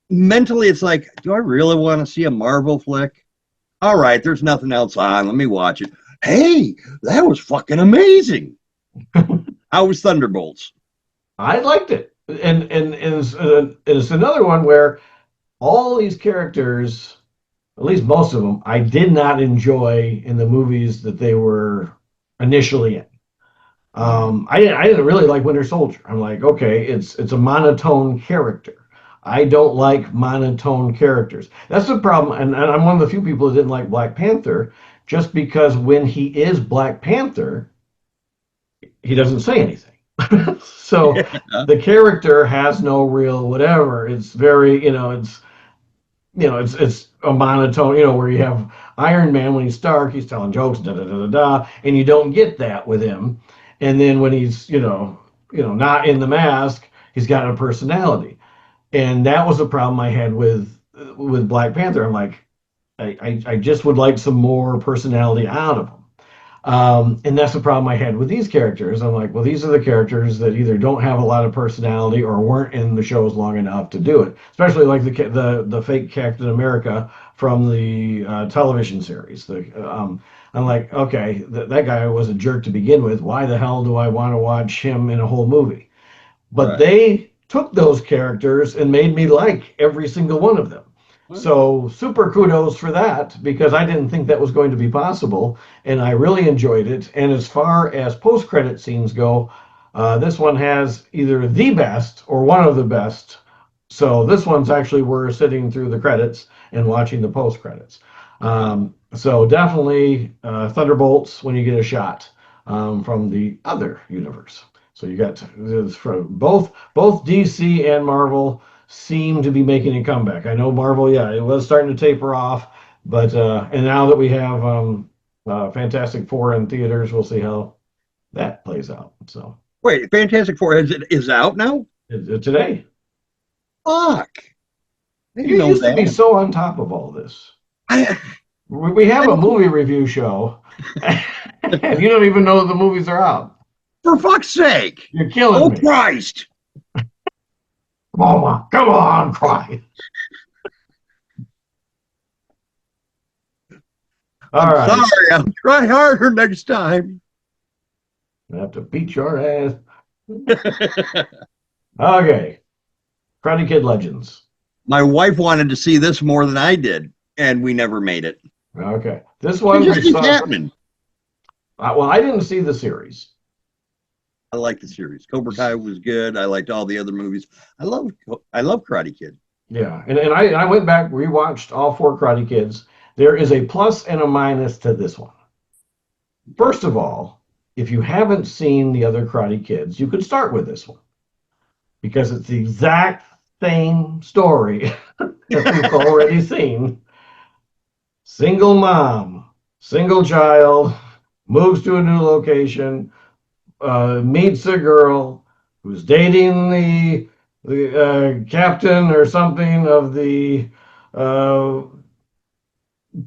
mentally it's like, do I really want to see a Marvel flick? All right, there's nothing else on. Let me watch it. Hey, that was fucking amazing. How was Thunderbolts? I liked it. And it's another one where all these characters, at least most of them, I did not enjoy in the movies that they were initially in. I didn't really like Winter Soldier. I'm like, okay, it's a monotone character. I don't like monotone characters. That's the problem, and I'm one of the few people that didn't like Black Panther, just because when he is Black Panther, he doesn't say anything. So Yeah. the character has no real whatever. It's very, it's a monotone, where you have Iron Man when he's Stark, he's telling jokes, da da da da da, and you don't get that with him. And then when he's, not in the mask, he's got a personality. And that was the problem I had with Black Panther. I'm like, I just would like some more personality out of him. And that's the problem I had with these characters. I'm like, well, these are the characters that either don't have a lot of personality or weren't in the shows long enough to do it. Especially like the fake Captain America from the television series. I'm like, okay, that guy was a jerk to begin with. Why the hell do I want to watch him in a whole movie? But Right. they took those characters and made me like every single one of them. So super kudos for that, because I didn't think that was going to be possible, and I really enjoyed it. And as far as post-credit scenes go, this one has either the best or one of the best. So this one's actually we're sitting through the credits and watching the post-credits. So definitely Thunderbolts when you get a shot from the other universe. So you got from both DC and Marvel seem to be making a comeback. I know Marvel, yeah, it was starting to taper off, but and now that we have Fantastic Four in theaters, we'll see how that plays out. So Wait, Fantastic Four is out now? today, Fuck. I didn't you know used to be that. so on top of all this. I, We have a movie review show, and you don't even know the movies are out. for fuck's sake. You're killing Oh, me. Christ. Come on, cry. All I'm right. sorry. I'll try harder next time. I have to beat your ass. Okay. Karate Kid Legends. My wife wanted to see this more than I did, and we never made it. Okay. This It one just we keeps saw. happening. Well, I didn't see the series. I like the series. Cobra Kai was good. I liked all the other movies. I love Karate Kid. Yeah. And I went back, rewatched all four Karate Kids. There is a plus and a minus to this one. First of all, if you haven't seen the other Karate Kids, you could start with this one because it's the exact same story that we've already seen. Single mom, single child, moves to a new location, meets a girl who's dating the captain or something of the uh,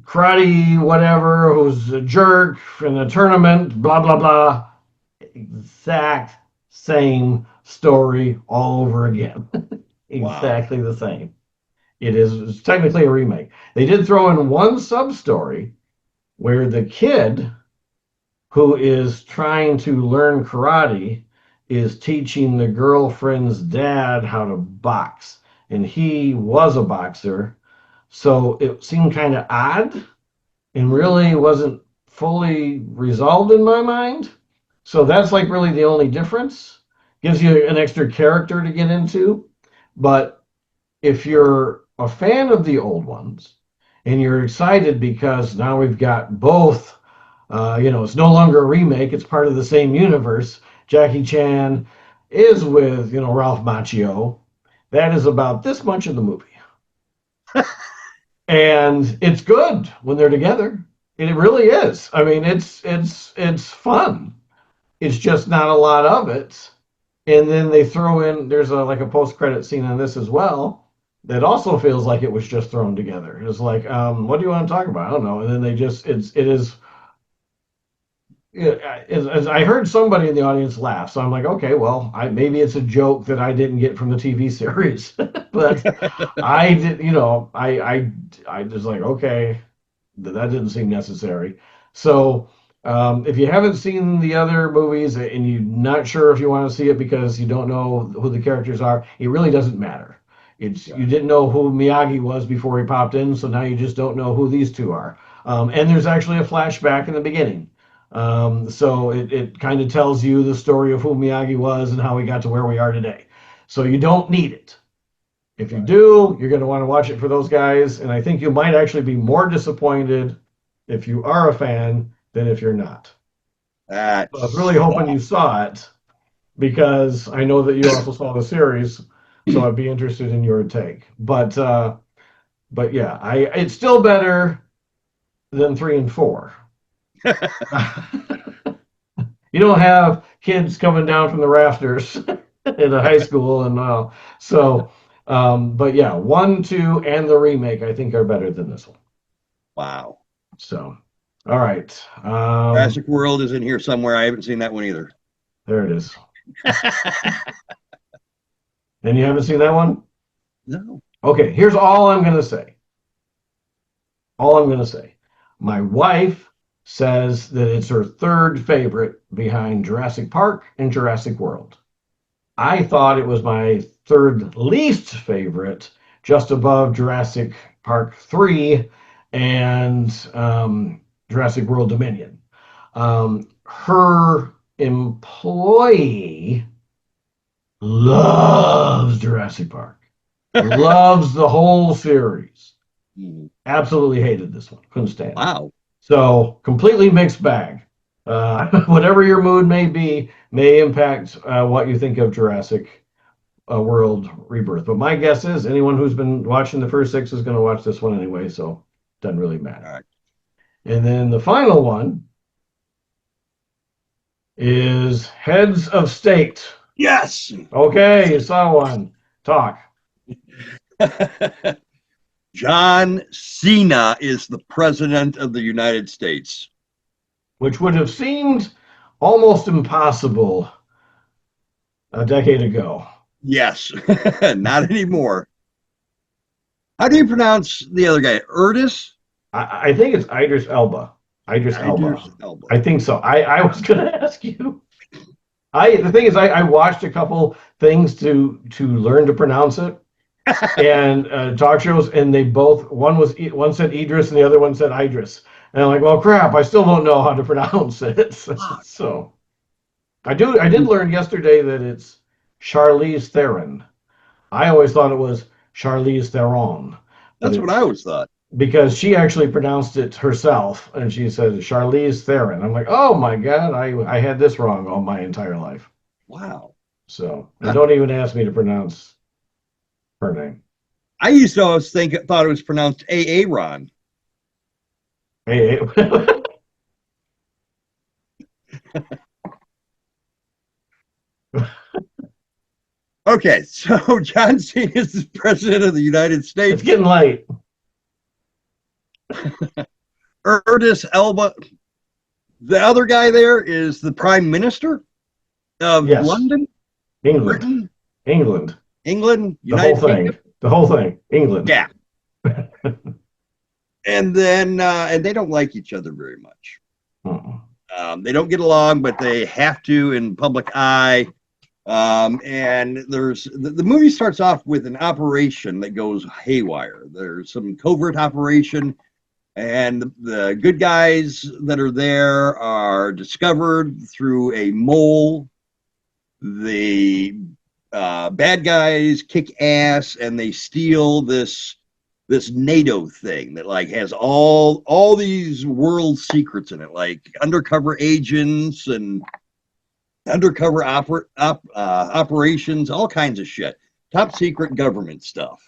karate whatever, who's a jerk in a tournament, blah blah blah. Exact same story all over again. Wow. Exactly the same. It's technically a remake. They did throw in one sub story where the kid who is trying to learn karate is teaching the girlfriend's dad how to box. And he was a boxer. So it seemed kind of odd and really wasn't fully resolved in my mind. So that's like really the only difference. Gives you an extra character to get into. But if you're a fan of the old ones and you're excited because now we've got both, it's no longer a remake, it's part of the same universe. Jackie Chan is with, Ralph Macchio. That is about this much of the movie. And it's good when they're together. It really is. I mean, it's fun. It's just not a lot of it. And then they throw in there's like a post credit scene in this as well that also feels like it was just thrown together. It's like, what do you want to talk about? I don't know. And then they just it is. As I heard somebody in the audience laugh, so I'm like, okay, well, maybe it's a joke that I didn't get from the TV series, but I did, I just like, okay, that didn't seem necessary. So if you haven't seen the other movies and you're not sure if you want to see it because you don't know who the characters are, it really doesn't matter. You didn't know who Miyagi was before he popped in, so now you just don't know who these two are. And there's actually a flashback in the beginning. So it kind of tells you the story of who Miyagi was and how we got to where we are today. So you don't need it. If you do, you're going to want to watch it for those guys. And I think you might actually be more disappointed if you are a fan than if you're not. So I was really hoping you saw it because I know that you also saw the series. So I'd be interested in your take. But yeah, it's still better than 3 and 4. You don't have kids coming down from the rafters in a high school and so but yeah, 1, 2, and the remake I think are better than this one. Wow. So all right. Jurassic World is in here somewhere. I haven't seen that one either. There it is. And you haven't seen that one? No. Okay, here's all I'm gonna say. All I'm gonna say. My wife says that it's her third favorite behind Jurassic Park and Jurassic World. I thought it was my third least favorite, just above Jurassic Park 3 and Jurassic World Dominion. Her employee loves Jurassic Park, loves the whole series. Absolutely hated this one, couldn't stand it. Wow. So completely mixed bag. Whatever your mood may be, may impact what you think of Jurassic World Rebirth. But my guess is anyone who's been watching the first 6 is going to watch this one anyway, so it doesn't really matter. All right. And then the final one is Heads of State. Yes. Okay, you saw one. Talk. John Cena is the president of the United States. Which would have seemed almost impossible a decade ago. Yes. Not anymore. How do you pronounce the other guy? Erdis? I think it's Idris Elba. Idris Elba. I think so. I was going to ask you. The thing is, I watched a couple things to learn to pronounce it, and talk shows, and they both one said Idris and the other one said Idris, and I'm like, well, crap, I still don't know how to pronounce it. So I did learn yesterday that it's Charlize Theron. I always thought it was Charlize Theron. That's what I always thought. Because she actually pronounced it herself, and she said Charlize Theron. I'm like, oh my God, I had this wrong all my entire life. Wow. So don't even ask me to pronounce her name. I used to always thought it was pronounced Aaron. Hey. Okay, so John Cena is the president of the United States. It's getting late. Erdis Elba, the other guy there is the prime minister of London, England, Britain, England, United Kingdom. The whole thing, England. Yeah. And then and they don't like each other very much. They don't get along, but they have to in public eye. And there's the movie starts off with an operation that goes haywire. There's some covert operation, and the good guys that are there are discovered through a mole. The bad guys kick ass, and they steal this NATO thing that like has all these world secrets in it, like undercover agents and undercover operations, all kinds of shit, top secret government stuff.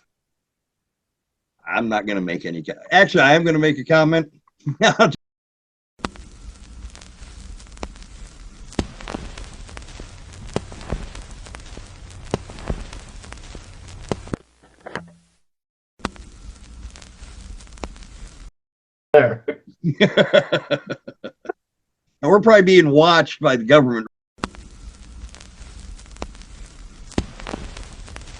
I'm not going to make any. Actually, I am going to make a comment. There. And we're probably being watched by the government.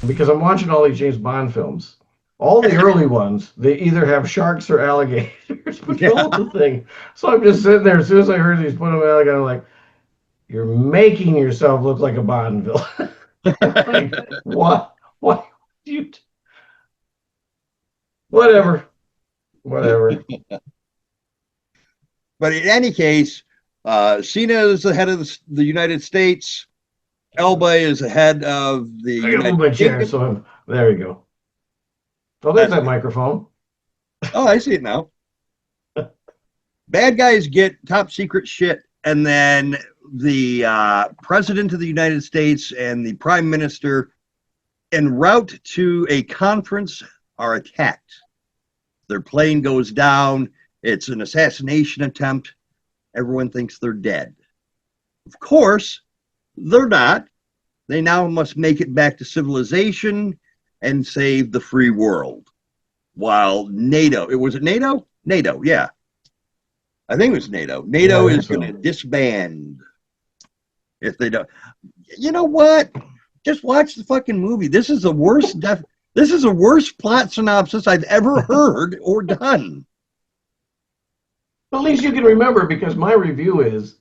Because I'm watching all these James Bond films. All the early ones, they either have sharks or alligators patrol the thing. So I'm just sitting there. As soon as I heard these put them alligator, I'm like, you're making yourself look like a Bond villain. Like, what? What? You? Whatever. But in any case, Cena is the head of the United States. Elba is the head of the I gotta move United my chair, Kingdom. so there you go. Oh, there's that microphone. Oh, I see it now. Bad guys get top secret shit, and then the president of the United States and the prime minister, en route to a conference, are attacked. Their plane goes down. It's an assassination attempt. Everyone thinks they're dead. Of course, they're not. They now must make it back to civilization and save the free world. While NATO, was it NATO? NATO, yeah. I think it was NATO. NATO is going to disband if they don't. You know what? Just watch the fucking movie. This is the worst this is the worst plot synopsis I've ever heard or done. At least you can remember, because my review is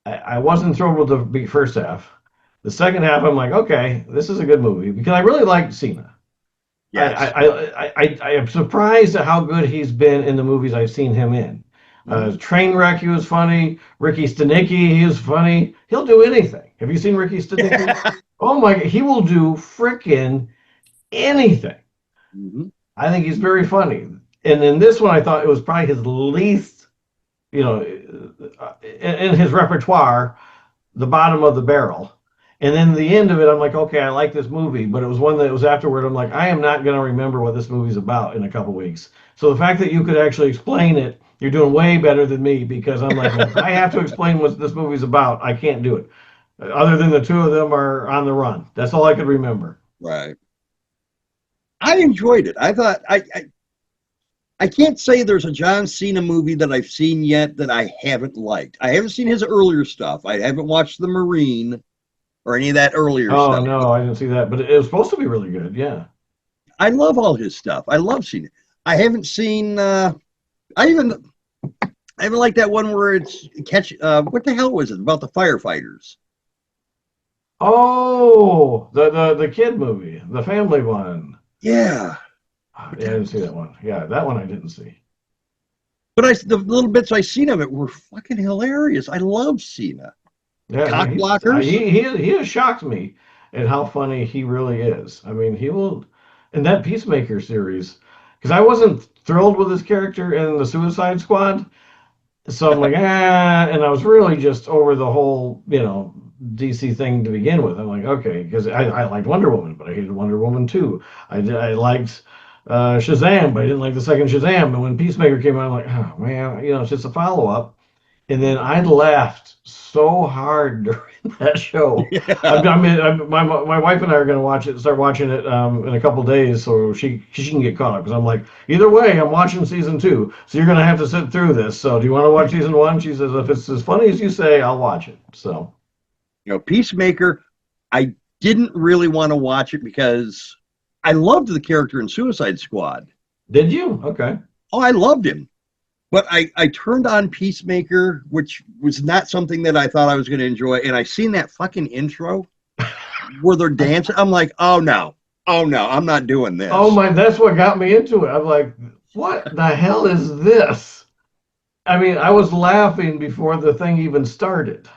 I wasn't thrilled with the first half. The second half, I'm like, okay, this is a good movie, because I really liked Cena. Yes. I am surprised at how good he's been in the movies I've seen him in. Trainwreck, he was funny. Ricky Stenicki, he was funny. He'll do anything. Have you seen Ricky Stenicki? Oh my God, he will do frickin' anything. Mm-hmm. I think he's very funny. And in this one, I thought it was probably his least, in his repertoire, the bottom of the barrel. And then the end of it, I'm like, okay, I like this movie, but it was one that was afterward. I'm like, I am not going to remember what this movie's about in a couple weeks. So the fact that you could actually explain it, you're doing way better than me, because I'm like, if I have to explain what this movie's about, I can't do it. Other than the two of them are on the run. That's all I could remember. Right. I enjoyed it. I thought, I can't say there's a John Cena movie that I've seen yet that I haven't liked. I haven't seen his earlier stuff. I haven't watched The Marine or any of that earlier stuff. Oh, no, I didn't see that. But it was supposed to be really good, yeah. I love all his stuff. I love Cena. I haven't seen, I haven't liked that one where it's what the hell was it, about the firefighters? Oh, the kid movie, the family one. Yeah. I didn't see that one. Yeah, that one I didn't see. But the little bits I seen of it were fucking hilarious. I love Cena. Yeah, cock blockers. He has shocked me at how funny he really is. I mean, he will, in that Peacemaker series, because I wasn't thrilled with his character in the Suicide Squad. So I'm like, and I was really just over the whole, DC thing to begin with. I'm like, okay, because I liked Wonder Woman, but I hated Wonder Woman 2. I liked Shazam, but I didn't like the second Shazam. And when Peacemaker came out, I'm like, oh man, it's just a follow-up. And then I laughed so hard during that show. Yeah. My wife and I are going to start watching it in a couple days, so she can get caught up. Because I'm like, either way, I'm watching season 2, so you're going to have to sit through this. So do you want to watch season 1? She says, if it's as funny as you say, I'll watch it. So, Peacemaker, I didn't really want to watch it because I loved the character in Suicide Squad. Did you? Okay. Oh, I loved him. But I turned on Peacemaker, which was not something that I thought I was going to enjoy. And I seen that fucking intro where they're dancing. I'm like, oh no, I'm not doing this. Oh my, that's what got me into it. I'm like, what the hell is this? I mean, I was laughing before the thing even started.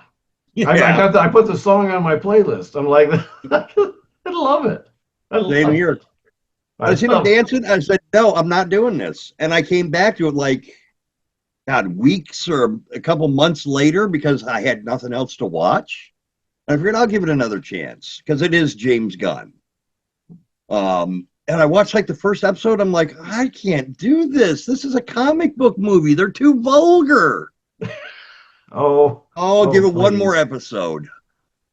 Yeah. I put the song on my playlist. I'm like, I love it. Same here. I seen him dancing. I said, no, I'm not doing this. And I came back to it like, God, weeks or a couple months later, because I had nothing else to watch. I figured I'll give it another chance because it is James Gunn. And I watched like the first episode. I'm like, I can't do this. This is a comic book movie. They're too vulgar. Oh, give it one more episode.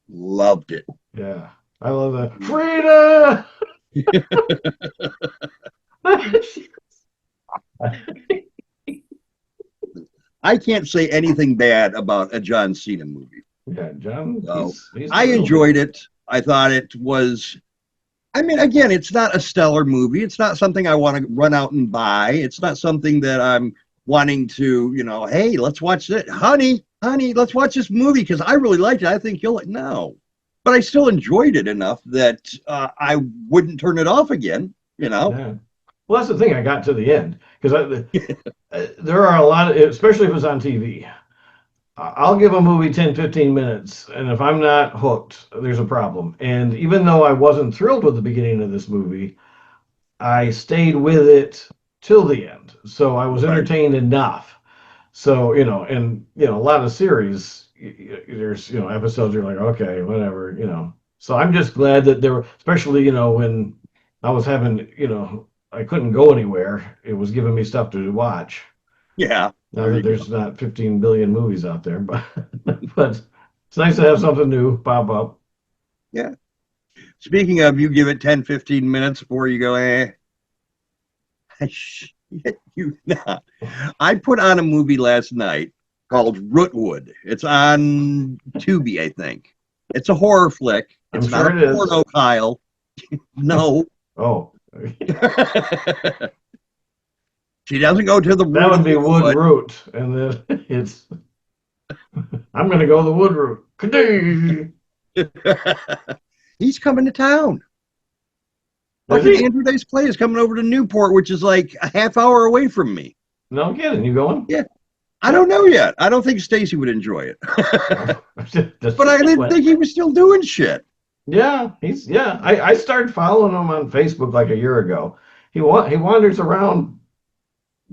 Loved it. Yeah, I love that. Frida! I can't say anything bad about a John Cena movie. Yeah, John. So, I enjoyed it. I thought it was. I mean, again, it's not a stellar movie. It's not something I want to run out and buy. It's not something that I'm wanting to, hey, let's watch it. Honey, let's watch this movie because I really liked it. I think you'll like. No. But I still enjoyed it enough that I wouldn't turn it off again, Yeah. Well, that's the thing. I got to the end because there are a lot of, especially if it's on TV, I'll give a movie 10, 15 minutes, and if I'm not hooked, there's a problem. And even though I wasn't thrilled with the beginning of this movie, I stayed with it till the end. So I was Right. entertained enough. So, and, a lot of series, there's, episodes you're like, okay, whatever, So I'm just glad that there were, especially, when I was having, I couldn't go anywhere. It was giving me stuff to watch. Yeah. Now There that you go. there's not 15 billion movies out there, but but it's nice to have something new pop up. Yeah. Speaking of, you give it 10, 15 minutes before you go, shit, you not. I put on a movie last night called Rootwood. It's on Tubi, I think. It's a horror flick. It's I'm not sure a it is. porno, Kyle. No. Oh, She doesn't go to the that root would of be the wood wood. root, and then it's I'm gonna go the wood route. Kadee! He's coming to town. Is Fucking he? Andrew Dice Clay is coming over to Newport, which is like a half hour away from me. No kidding. You going? Yeah. I don't know yet. I don't think Stacy would enjoy it. But I didn't think he was still doing shit. Yeah, I started following him on Facebook like a year ago. He wanders around,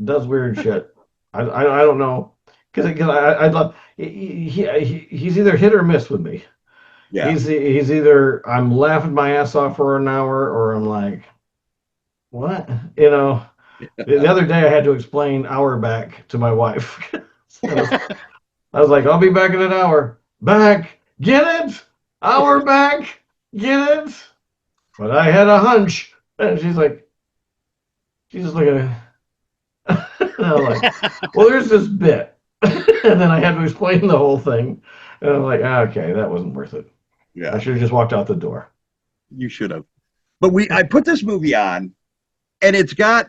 does weird shit. I don't know because I love he's either hit or miss with me. Yeah. He's either I'm laughing my ass off for an hour or I'm like, what? The other day I had to explain hour back to my wife. I was like, I'll be back in an hour. Back, get it? Hour back, get it? But I had a hunch, and she's just looking at me. And I'm like, well, there's this bit, and then I had to explain the whole thing, and I'm like, okay, that wasn't worth it. Yeah. I should have just walked out the door. You should have. But I put this movie on, and it's got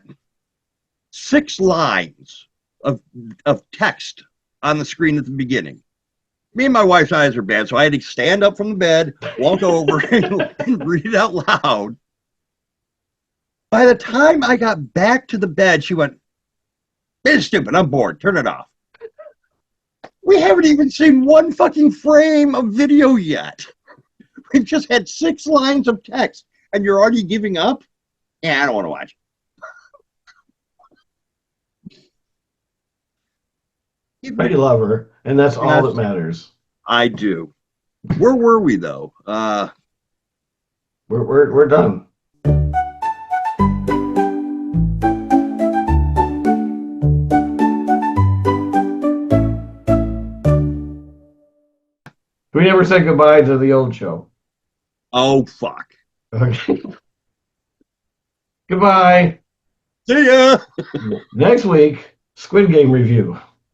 6 lines of text on the screen at the beginning. Me and my wife's eyes are bad, so I had to stand up from the bed, walk over, and read it out loud. By the time I got back to the bed, she went, "This is stupid. I'm bored. Turn it off." We haven't even seen one fucking frame of video yet. We've just had 6 lines of text, and you're already giving up? Yeah, I don't want to watch. But you love her, and that's all that matters. I do. Where were we though? We're done. We never said goodbye to the old show. Oh fuck. Okay. Goodbye. See ya. Next week, Squid Game review.